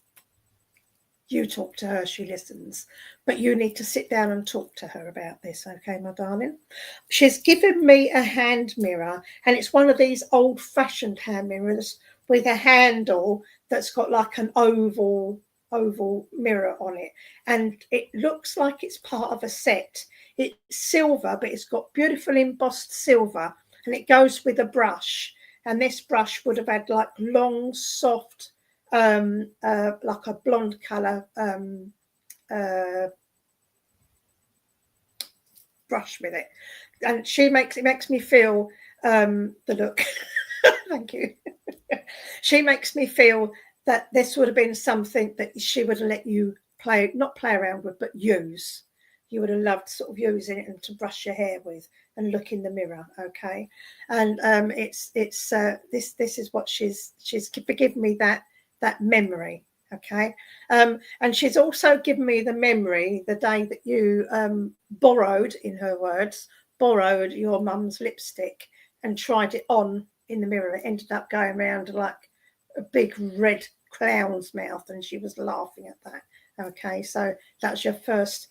you talk to her, she listens, but you need to sit down and talk to her about this, okay, my darling? She's given me a hand mirror, and it's one of these old-fashioned hand mirrors with a handle that's got like an oval mirror on it, and it looks like it's part of a set. It's silver, but it's got beautiful embossed silver, and it goes with a brush, and this brush would have had like long, soft, like a blonde colour brush with it, and it makes me feel the look. Thank you. She makes me feel that this would have been something that she would have let you not play around with, but use. You would have loved sort of using it and to brush your hair with and look in the mirror, okay? And this is what she's given me, that memory, okay? And she's also given me the memory the day that you borrowed, in her words, borrowed your mum's lipstick and tried it on in the mirror. It ended up going around like a big red clown's mouth, and she was laughing at that. Okay, so that's your first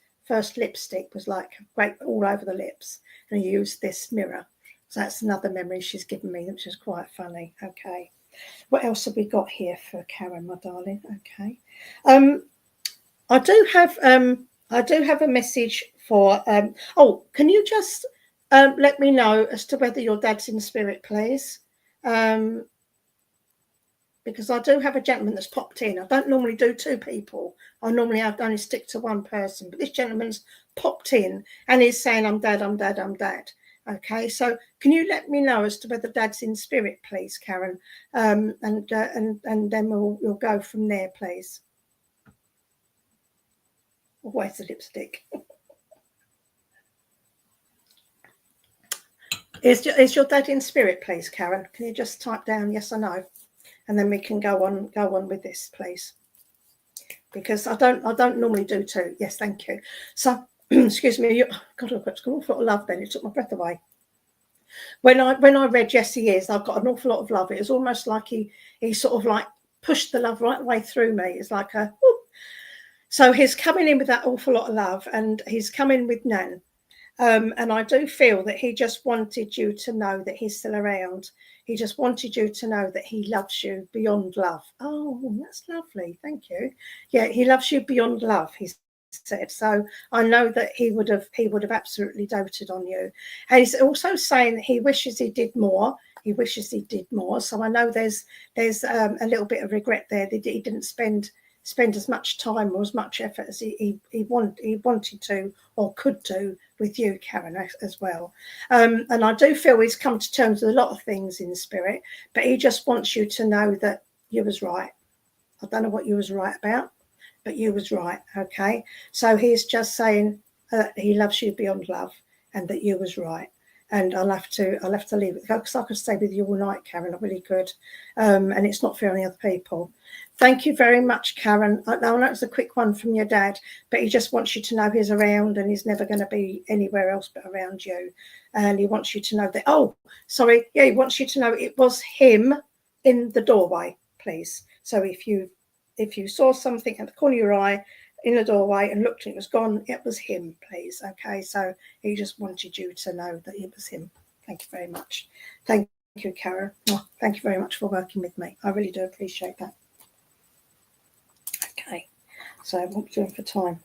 lipstick, was like great all over the lips, and you used this mirror. So that's another memory she's given me, which is quite funny. Okay, what else have we got here for Karen, my darling? Okay, I do have a message for oh, can you just let me know as to whether your dad's in spirit, please? Because I do have a gentleman that's popped in. I don't normally do two people. I only stick to one person. But this gentleman's popped in and he's saying, I'm dad, I'm dad, I'm dad. Okay, so can you let me know as to whether dad's in spirit, please, Karen? And then we'll go from there, please. Where's the lipstick? Is your dad in spirit, please, Karen? Can you just type down yes or no? And then we can go on with this, please, because I don't normally do two. Yes, thank you. So, excuse me. God, I've got an awful lot of love. Then it took my breath away. When I read yes, he is, I've got an awful lot of love. It was almost like he sort of like pushed the love right the way through me. It's like a whoop. So he's coming in with that awful lot of love, and he's coming with Nan. And I do feel that he just wanted you to know that he's still around. He just wanted you to know that he loves you beyond love. Oh, that's lovely. Thank you. Yeah, he loves you beyond love, he said. So I know that he would have absolutely doted on you. And he's also saying that he wishes he did more. He wishes he did more. So I know there's a little bit of regret there that he didn't spend as much time or as much effort as he wanted to or could do with you, Karen, as well. And I do feel he's come to terms with a lot of things in spirit, but he just wants you to know that you was right. I don't know what you was right about, but you was right, okay? So he's just saying that he loves you beyond love and that you was right. And I'll have to leave it, because I could stay with you all night, Karen. I really could. And it's not fair on the other people. Thank you very much, Karen. I know it's a quick one from your dad, but he just wants you to know he's around and he's never going to be anywhere else but around you. And he wants you to know that, he wants you to know it was him in the doorway, please. So if you saw something at the corner of your eye in the doorway and looked and it was gone, it was him, please. Okay, so he just wanted you to know that it was him. Thank you very much. Thank you, Karen. Thank you very much for working with me. I really do appreciate that. Okay, so what are we doing for time?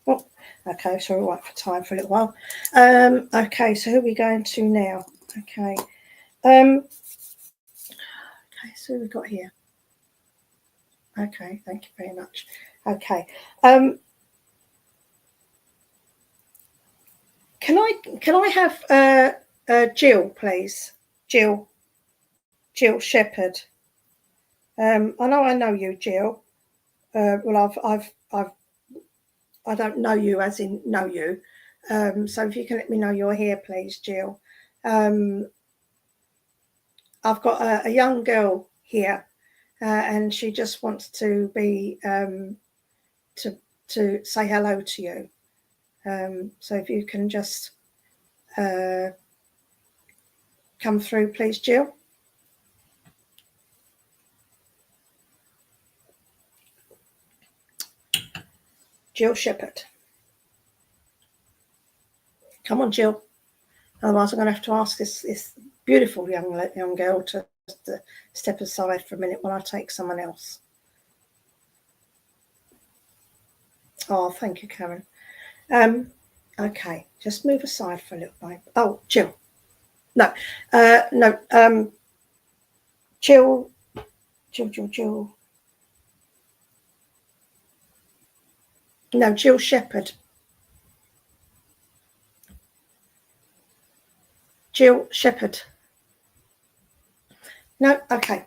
Oh, okay, so we're right for time for a little while. Okay, so who are we going to now? Okay. Okay, so who have we got here? Okay, thank you very much. Okay. Can I have Jill, please? Jill Shepherd. I know you, Jill. Well, I don't know you as in know you. So if you can let me know you're here, please, Jill. I've got a young girl here, and she just wants to be to say hello to you. So if you can just come through, please, Jill. Jill Shepherd. Come on, Jill. Otherwise, I'm going to have to ask this beautiful young girl to step aside for a minute while I take someone else. Oh, thank you, Karen. Okay, just move aside for a little bit. Oh, Jill. No. Jill. No, Jill Shepherd. Jill Shepherd. No, okay.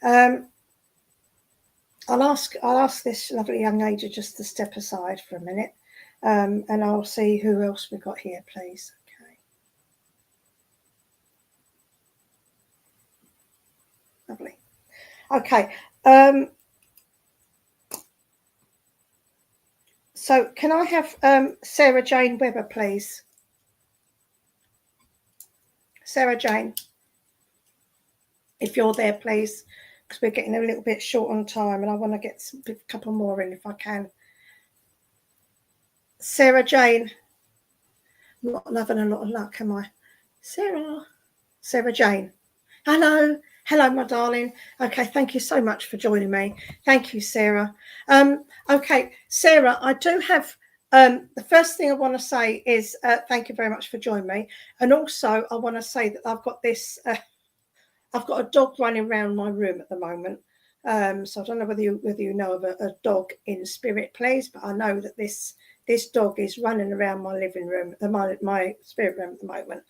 I'll ask this lovely young lady just to step aside for a minute, and I'll see who else we've got here, please. Okay. Lovely. Okay. So can I have Sarah Jane Webber, please? Sarah Jane, if you're there, please, because we're getting a little bit short on time and I want to get a couple more in if I can. Sarah Jane. I'm not having a lot of luck, am I? Sarah Jane. Hello, my darling. Okay, thank you so much for joining me. Thank you, Sarah. Okay, Sarah, I do have the first thing I want to say is thank you very much for joining me, and also I want to say that I've got this. I've got a dog running around my room at the moment. So I don't know whether you know of a dog in spirit, please, but I know that this dog is running around my living room, my spirit room at the moment.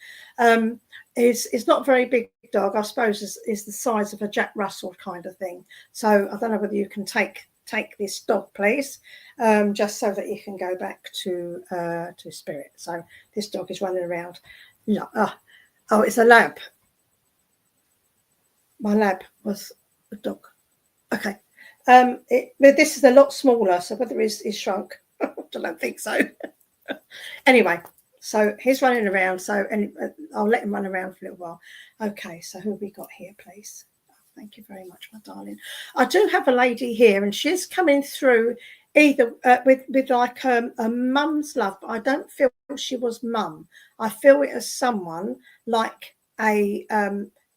It's not a very big dog, I suppose, is the size of a Jack Russell kind of thing. So I don't know whether you can take this dog, please, just so that you can go back to spirit. So this dog is running around. Oh, it's a lab. My lab was a dog. Okay. This is a lot smaller, so whether he's shrunk, I don't think so. Anyway, so he's running around, and I'll let him run around for a little while. Okay, so who have we got here, please? Thank you very much, my darling. I do have a lady here, and she's coming through either with like a mum's love, but I don't feel she was mum. I feel it as someone like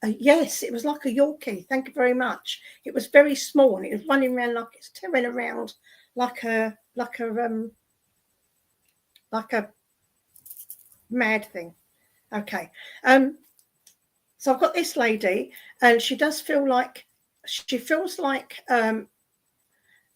yes, it was like a Yorkie. Thank you very much. It was very small and it was running around like it's tearing around like a mad thing. Okay. So I've got this lady, and she feels like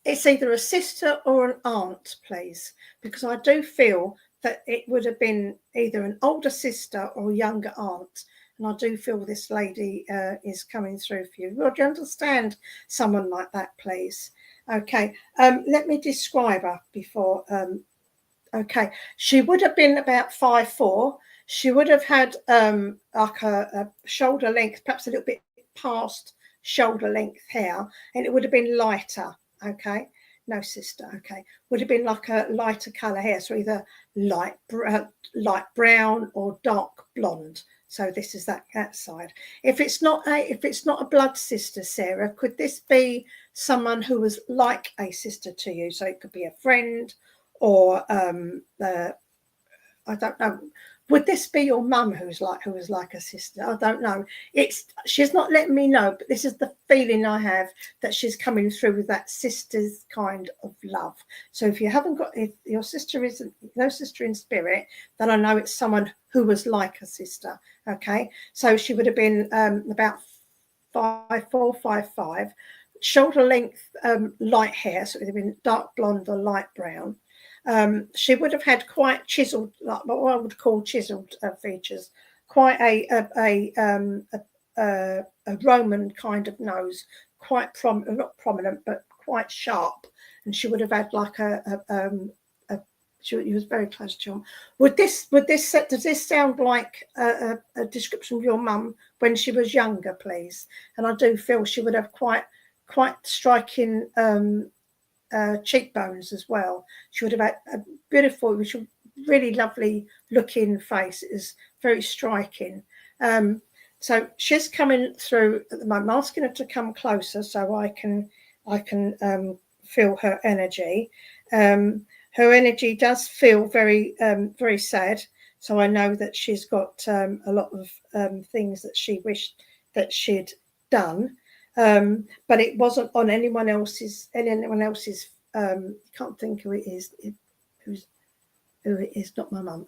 it's either a sister or an aunt, please, because I do feel that it would have been either an older sister or a younger aunt. And I do feel this lady is coming through for you. Would you understand someone like that, please? Okay. Let me describe her before. Okay. She would have been about 5'4". She would have had like a shoulder length, perhaps a little bit past shoulder length hair, and it would have been lighter. Okay. No, sister. Okay. Would have been like a lighter colour hair, so either light brown or dark blonde. So this is that side. If it's not a blood sister, Sarah, could this be someone who was like a sister to you? So it could be a friend, or I don't know. Would this be your mum who was like a sister? I don't know. She's not letting me know, but this is the feeling I have, that she's coming through with that sister's kind of love. So if your sister isn't no sister in spirit, then I know it's someone who was like a sister. Okay, so she would have been about 5'4", 5'5", shoulder length light hair, so it would have been dark blonde or light brown. She would have had quite chiseled, like what I would call chiseled features, quite a Roman kind of nose, quite not prominent, but quite sharp. And she would have had like she was very close to him. Does this sound like a description of your mum when she was younger, please? And I do feel she would have quite striking cheekbones as well. She would have had a beautiful, really lovely looking face. It is very striking. So she's coming through at the moment. I'm asking her to come closer so I can feel her energy. Her energy does feel very very sad. So I know that she's got a lot of things that she wished that she'd done. But it wasn't on anyone else's. Can't think who it is. Who it is? Not my mum.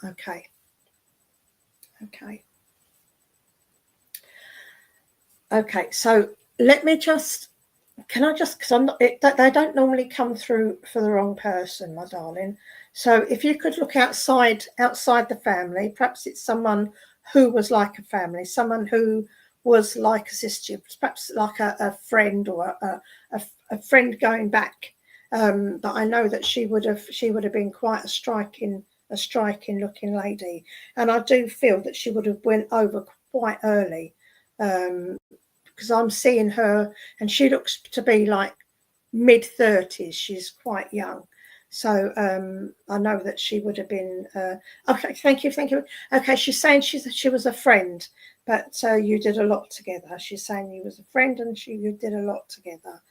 Okay. So let me just. Can I just? Because I'm not. They don't normally come through for the wrong person, my darling. So if you could look outside the family, perhaps it's someone who was like a family, someone who was like a sister, perhaps like a friend or a friend going back. But I know that she would have been quite a striking looking lady, and I do feel that she would have went over quite early, because I'm seeing her, and she looks to be like mid-30s. She's quite young, so I know that she would have been. Okay, thank you. Okay, she's saying she was a friend. But you did a lot together. She's saying you was a friend and you did a lot together.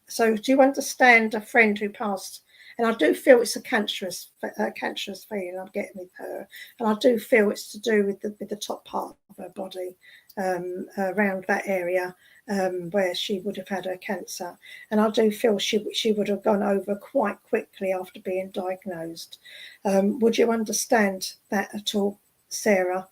So do you understand a friend who passed? And I do feel it's a cancerous feeling I'm getting with her. And I do feel it's to do with the top part of her body, around that area where she would have had her cancer. And I do feel she would have gone over quite quickly after being diagnosed. Would you understand that at all, Sarah?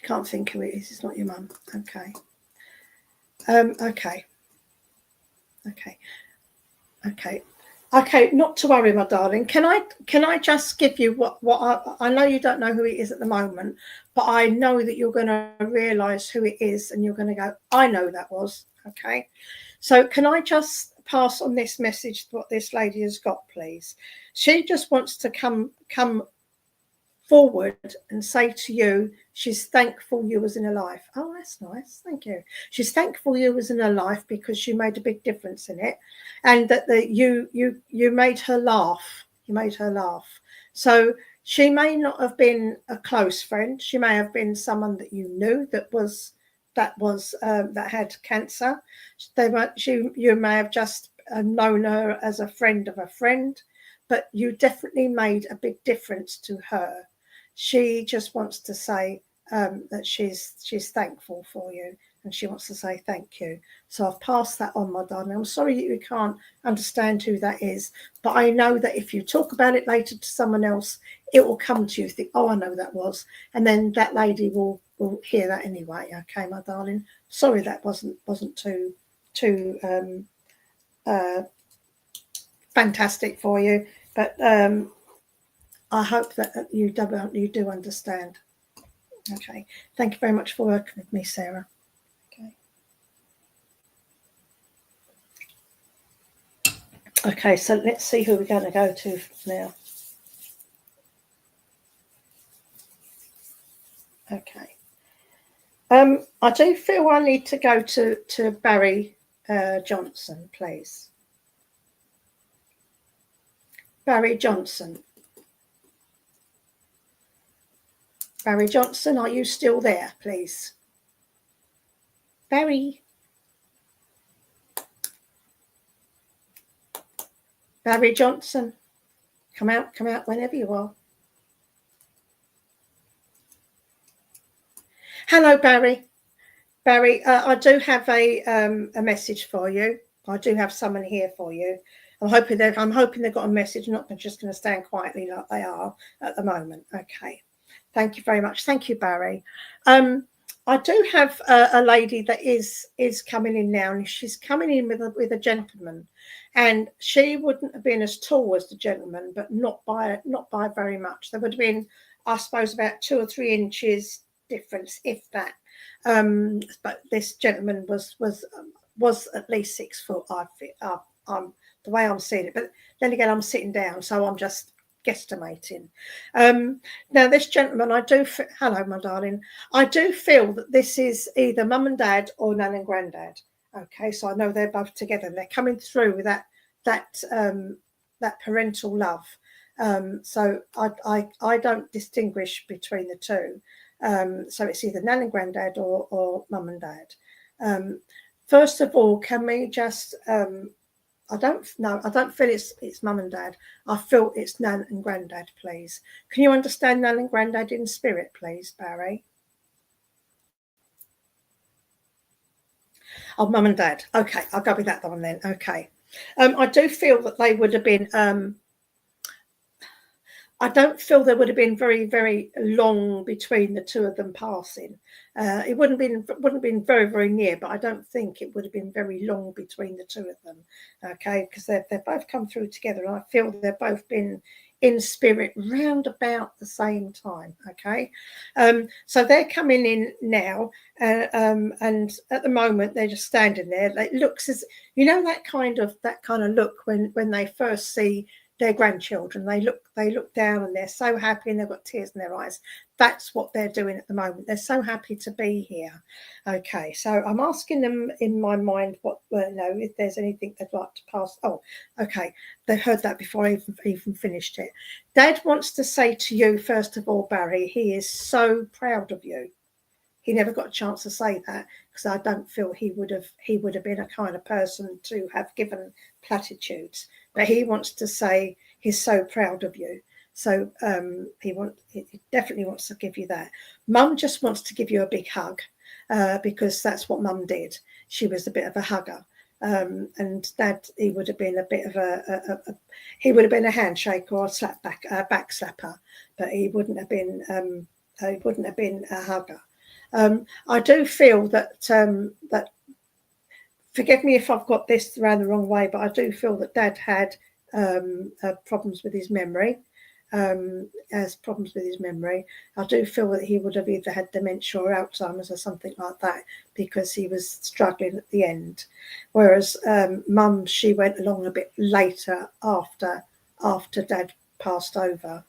Can't think who it is. It's not your mum. Okay. Okay. Not to worry, my darling. Can I just give you what I know you don't know who it is at the moment, but I know that you're going to realise who it is, and you're going to go, I know that was. Okay. So can I just pass on this message, what this lady has got, please? She just wants to come forward and say to you she's thankful you was in her life. Oh, that's nice. Thank you. She's thankful you was in her life because you made a big difference in it, and that you made her laugh. You made her laugh. So she may not have been a close friend. She may have been someone that you knew that had cancer. You may have just known her as a friend of a friend, but you definitely made a big difference to her. She just wants to say that she's thankful for you, and she wants to say thank you. So I've passed that on, my darling. I'm sorry that you can't understand who that is, but I know that if you talk about it later to someone else, it will come to you. Think, oh, I know that was, and then that lady will hear that anyway. Okay, my darling. Sorry that wasn't too fantastic for you, but I hope that you do understand. Okay. Thank you very much for working with me, Sarah. Okay, so let's see who we're going to go to now. Okay. I do feel I need to go to Barry Johnson, please. Barry Johnson. Barry Johnson, are you still there, please? Barry. Barry Johnson, come out whenever you are. Hello, Barry. Barry, I do have a message for you. I do have someone here for you. I'm hoping they've got a message, not they're just going to stand quietly like they are at the moment. Okay. Thank you very much. Thank you, Barry. I do have a lady that is coming in now, and she's coming in with a gentleman, and she wouldn't have been as tall as the gentleman, but not by very much. There would have been, I suppose, about 2 or 3 inches difference, if that. But this gentleman was at least 6 foot. The way I'm seeing it, but then again, I'm sitting down, so I'm just guesstimating. Now, this gentleman, hello, my darling. I do feel that this is either mum and dad or nan and granddad. Okay, so I know they're both together. They're coming through with that parental love. So I don't distinguish between the two. So it's either nan and granddad or mum and dad. First of all, can we just I don't feel it's mum and dad. I feel it's nan and granddad, please. Can you understand nan and granddad in spirit, please, Barry? Oh, mum and dad. Okay, I'll go with that one then. Okay. I do feel that they would have been I don't feel there would have been very, very long between the two of them passing. It wouldn't have been very, very near, but I don't think it would have been very long between the two of them. Okay, because they've both come through together, and I feel they've both been in spirit round about the same time. Okay, so they're coming in now, and at the moment they're just standing there. It looks as, you know, that kind of look when they first see their grandchildren. They look down and they're so happy, and they've got tears in their eyes. That's what they're doing at the moment. They're so happy to be here. Okay, so I'm asking them in my mind if there's anything they'd like to pass. Oh, okay, they heard that before I even finished it. Dad wants to say to you, first of all, Barry, he is so proud of you. He never got a chance to say that, because I don't feel he would have been a kind of person to have given platitudes. But he wants to say he's so proud of you. So he definitely wants to give you that. Mum just wants to give you a big hug, because that's what Mum did. She was a bit of a hugger. And Dad, he would have been a bit of a handshake or a back slapper, but he wouldn't have been a hugger. I do feel that forgive me if I've got this around the wrong way, but I do feel that Dad had problems with his memory. I do feel that he would have either had dementia or Alzheimer's or something like that, because he was struggling at the end. Whereas Mum, she went along a bit later after Dad passed over.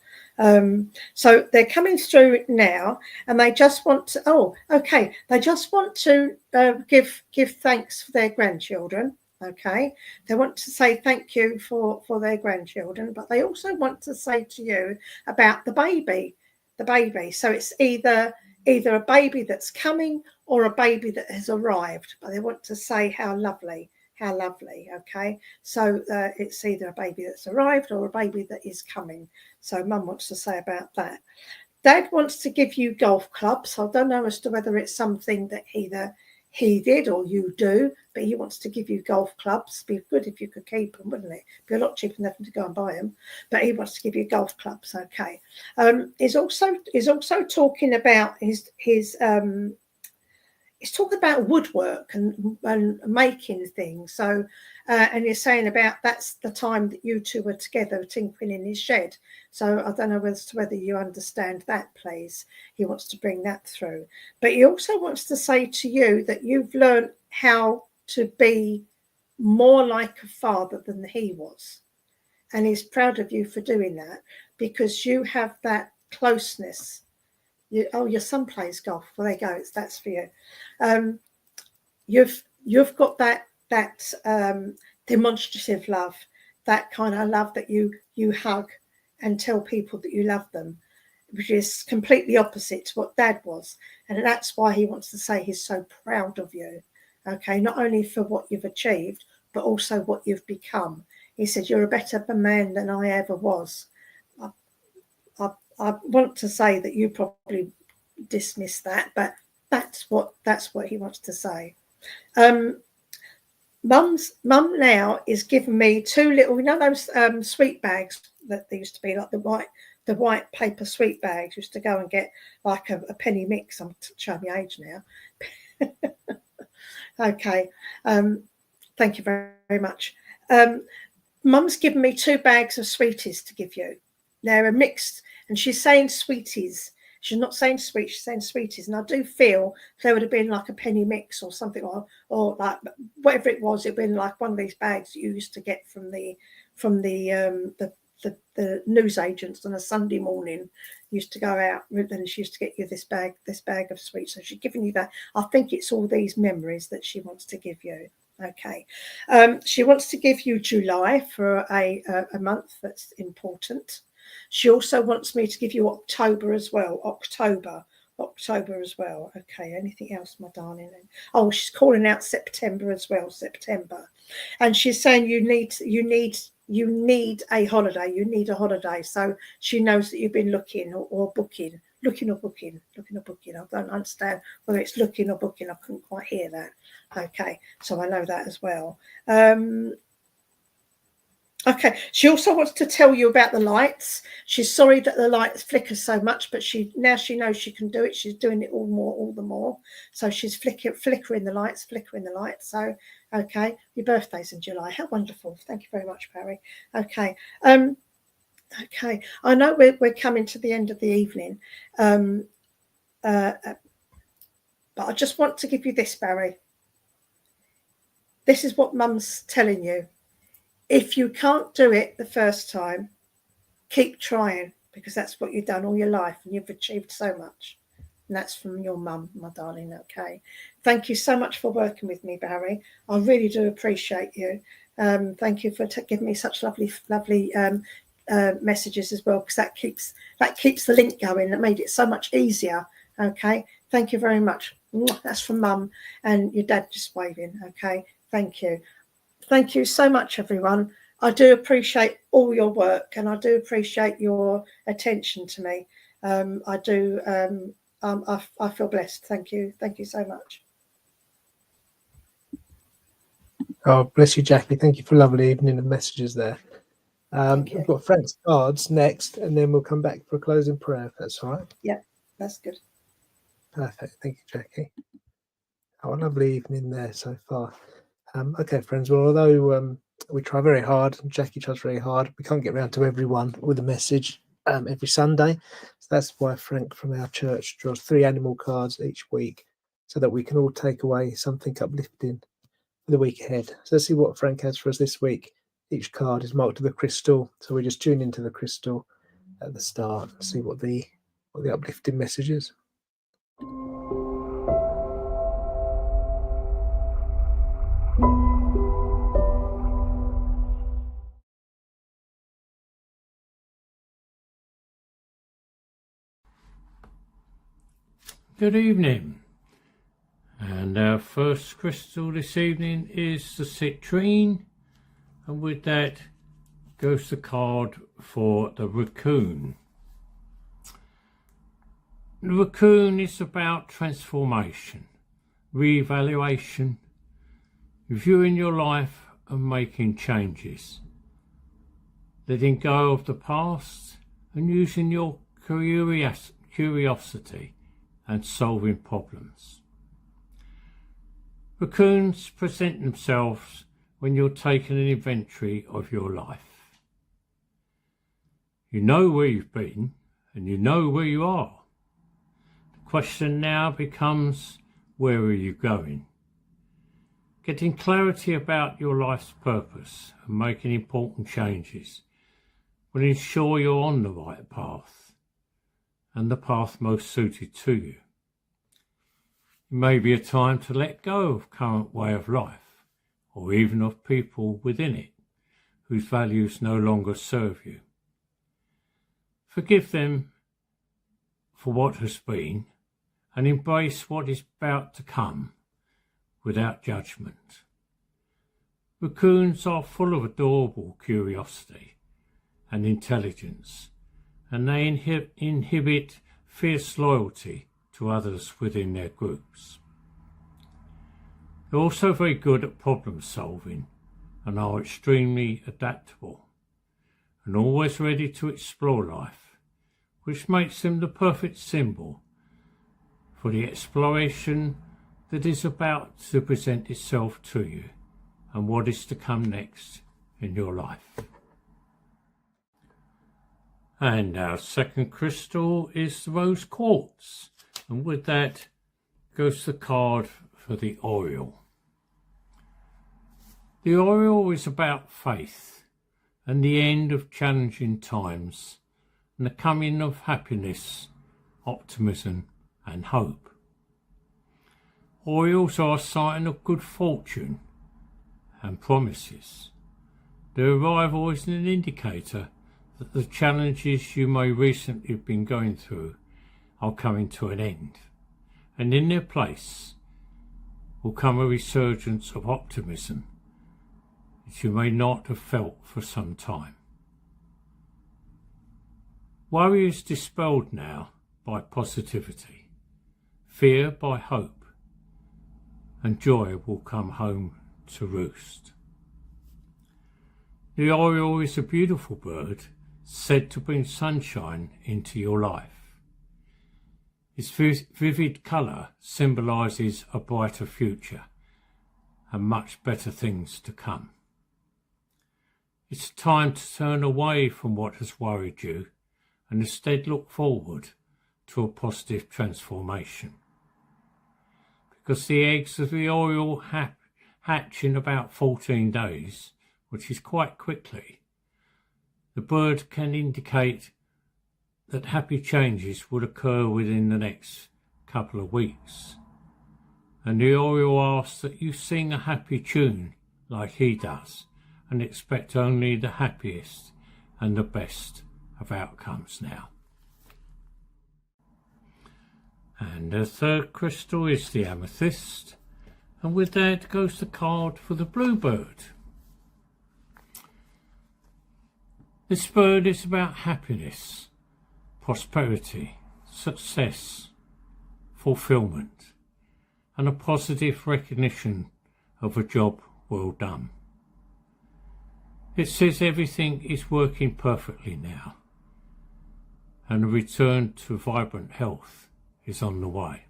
So they're coming through now, and they just want to, they just want to give thanks for their grandchildren. Okay, they want to say thank you for their grandchildren, but they also want to say to you about the baby. So it's either a baby that's coming or a baby that has arrived, but they want to say how lovely. Okay, so it's either a baby that's arrived or a baby that is coming. So Mum wants to say about that. Dad wants to give you golf clubs. I don't know as to whether it's something that either he did or you do, but he wants to give you golf clubs. Be good if you could keep them, wouldn't it? Be a lot cheaper than having to go and buy them. But he wants to give you golf clubs. Okay. He's also talking about he's talking about woodwork and making things. So, and he's saying about that's the time that you two were together tinkering in his shed. So I don't know whether you understand that, please. He wants to bring that through. But he also wants to say to you that you've learned how to be more like a father than he was. And he's proud of you for doing that, because you have that closeness. Your son plays golf. Well, there you go. That's for you. You've got that demonstrative love, that kind of love that you hug and tell people that you love them, which is completely opposite to what Dad was. And that's why he wants to say he's so proud of you. Okay, not only for what you've achieved, but also what you've become. He said, you're a better man than I ever was. I want to say that you probably dismiss that, but that's what he wants to say. Mum now is giving me two little, those sweet bags that they used to be like the white paper sweet bags. Used to go and get like a penny mix. I'm showing my age now. Okay. Thank you very, very much. Mum's given me 2 bags of sweeties to give you. They're a mixed, and she's saying sweeties. She's not saying sweet, she's saying sweeties. And I do feel there would have been like a penny mix or something, or like whatever it was, it'd been like one of these bags you used to get from the news agents on a Sunday morning. Used to go out and she used to get you this bag of sweets. So she's giving you that. I think it's all these memories that she wants to give you. Okay. She wants to give you July for a month that's important. She also wants me to give you October as well. October as well. Okay. Anything else, my darling? Oh, she's calling out September as well. September, and she's saying you need a holiday. You need a holiday. So she knows that you've been looking or booking. Looking or booking. I don't understand whether it's looking or booking. I couldn't quite hear that. Okay, so I know that as well. Okay, she also wants to tell you about the lights. She's sorry that the lights flicker so much, but she knows she can do it. She's doing it all the more. So she's flickering the lights. So, okay, your birthday's in July. How wonderful. Thank you very much, Barry. Okay. Okay, I know we're coming to the end of the evening, but I just want to give you this, Barry. This is what Mum's telling you. If you can't do it the first time, keep trying, because that's what you've done all your life and you've achieved so much. And that's from your mum, my darling. Okay. Thank you so much for working with me, Barry. I really do appreciate you. Thank you for giving me such lovely messages as well, because that keeps the link going. That made it so much easier. Okay. Thank you very much. That's from Mum, and your dad just waving. Okay. Thank you. Thank you so much, everyone. I do appreciate all your work, and I do appreciate your attention to me. I do. I feel blessed. Thank you. Thank you so much. Oh, bless you, Jackie. Thank you for a lovely evening of messages there. We've got Frank's cards next, and then we'll come back for a closing prayer, if that's all right. Yeah, that's good. Perfect. Thank you, Jackie. Oh, a lovely evening there so far. Okay, friends. Well, although we try very hard, and Jackie tries very hard, we can't get around to everyone with a message every Sunday. So that's why Frank from our church draws 3 animal cards each week, so that we can all take away something uplifting for the week ahead. So let's see what Frank has for us this week. Each card is marked with a crystal, so we just tune into the crystal at the start and see what the uplifting message is. Good evening, and our first crystal this evening is the citrine, and with that goes the card for the raccoon. The raccoon is about transformation, re-evaluation, reviewing your life and making changes, letting go of the past and using your curiosity and solving problems. Raccoons present themselves when you're taking an inventory of your life. You know where you've been and you know where you are. The question now becomes, where are you going? Getting clarity about your life's purpose and making important changes will ensure you're on the right path, and the path most suited to you. It may be a time to let go of current way of life, or even of people within it whose values no longer serve you. Forgive them for what has been and embrace what is about to come without judgment. Raccoons are full of adorable curiosity and intelligence, and they inhibit fierce loyalty to others within their groups. They're also very good at problem solving and are extremely adaptable and always ready to explore life, which makes them the perfect symbol for the exploration that is about to present itself to you and what is to come next in your life. And our second crystal is the rose quartz, and with that goes the card for the Oriole. The Oriole is about faith and the end of challenging times and the coming of happiness, optimism and hope. Orioles are a sign of good fortune and promises. Their arrival is an indicator that the challenges you may recently have been going through are coming to an end, and in their place will come a resurgence of optimism that you may not have felt for some time. Worry is dispelled now by positivity, fear by hope, and joy will come home to roost. The Oriole is a beautiful bird said to bring sunshine into your life. Its vivid colour symbolises a brighter future and much better things to come. It's time to turn away from what has worried you and instead look forward to a positive transformation. Because the eggs of the Oriole hatch in about 14 days, which is quite quickly, the bird can indicate that happy changes would occur within the next couple of weeks. And the Oriole asks that you sing a happy tune like he does and expect only the happiest and the best of outcomes now. And the third crystal is the amethyst, and with that goes the card for the bluebird. This bird is about happiness, prosperity, success, fulfillment, and a positive recognition of a job well done. It says everything is working perfectly now, and a return to vibrant health is on the way.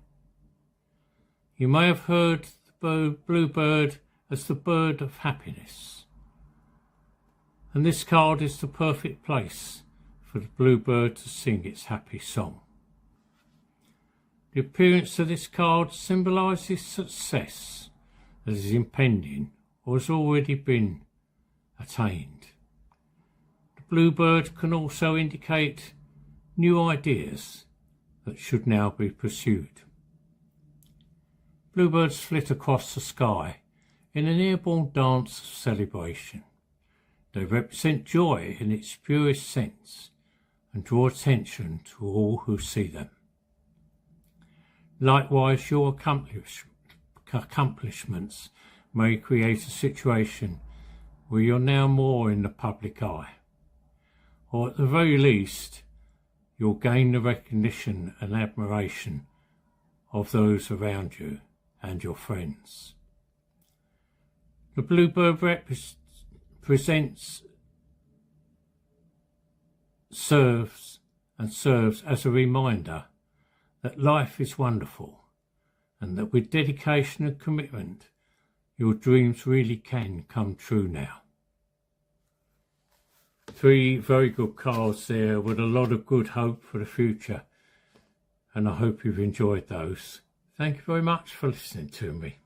You may have heard the bluebird as the bird of happiness, and this card is the perfect place for the bluebird to sing its happy song. The appearance of this card symbolises success that is impending or has already been attained. The bluebird can also indicate new ideas that should now be pursued. Bluebirds flit across the sky in an airborne dance of celebration. They represent joy in its purest sense and draw attention to all who see them. Likewise, your accomplishments may create a situation where you're now more in the public eye, or at the very least, you'll gain the recognition and admiration of those around you and your friends. The bluebird serves as a reminder that life is wonderful and that with dedication and commitment, your dreams really can come true now. 3 very good cards there with a lot of good hope for the future, and I hope you've enjoyed those. Thank you very much for listening to me.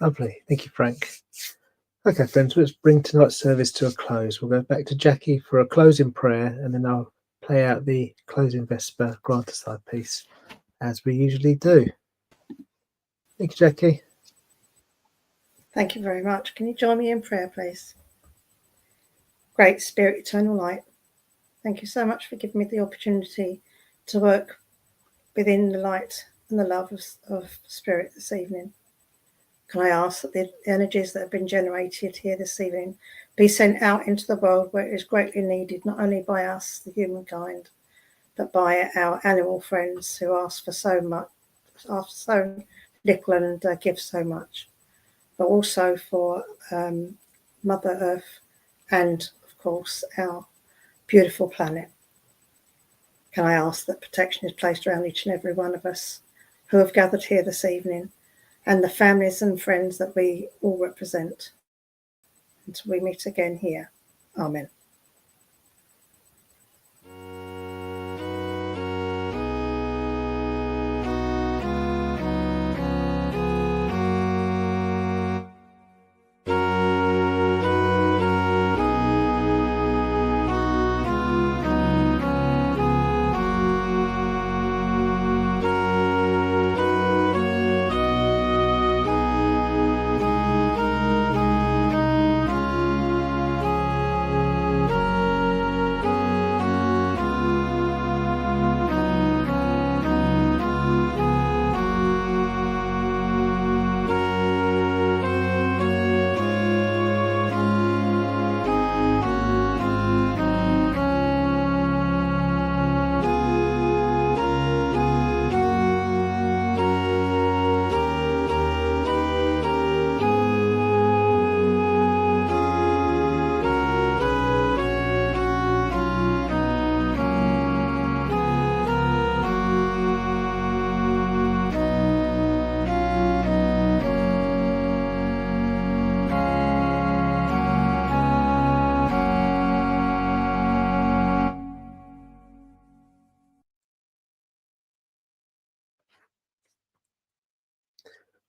Lovely. Thank you, Frank. Okay, friends, let's bring tonight's service to a close. We'll go back to Jackie for a closing prayer, and then I'll play out the closing Vesper Grant us thy peace, as we usually do. Thank you, Jackie. Thank you very much. Can you join me in prayer, please? Great Spirit, eternal light, thank you so much for giving me the opportunity to work within the light and the love of Spirit this evening. Can I ask that the energies that have been generated here this evening be sent out into the world where it is greatly needed, not only by us, the humankind, but by our animal friends who ask for so much, ask so little and give so much, but also for Mother Earth and, of course, our beautiful planet. Can I ask that protection is placed around each and every one of us who have gathered here this evening, and the families and friends that we all represent, until we meet again here. Amen.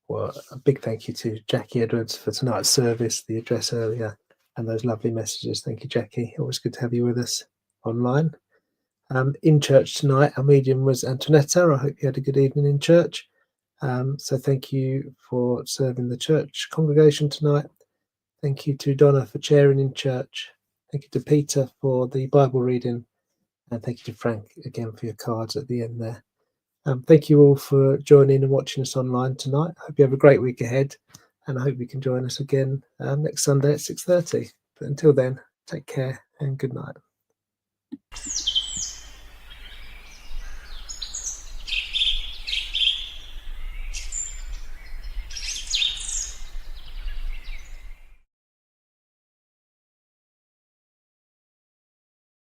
Well, a big thank you to Jackie Edwards for tonight's service, the address earlier, and those lovely messages. Thank you, Jackie. Always good to have you with us online. In church tonight, our medium was Antonetta. I hope you had a good evening in church. So thank you for serving the church congregation tonight. Thank you to Donna for chairing in church. Thank you to Peter for the Bible reading. And thank you to Frank again for your cards at the end there. Thank you all for joining and watching us online tonight. I hope you have a great week ahead, and I hope you can join us again next Sunday at 6:30. But until then, take care and good night.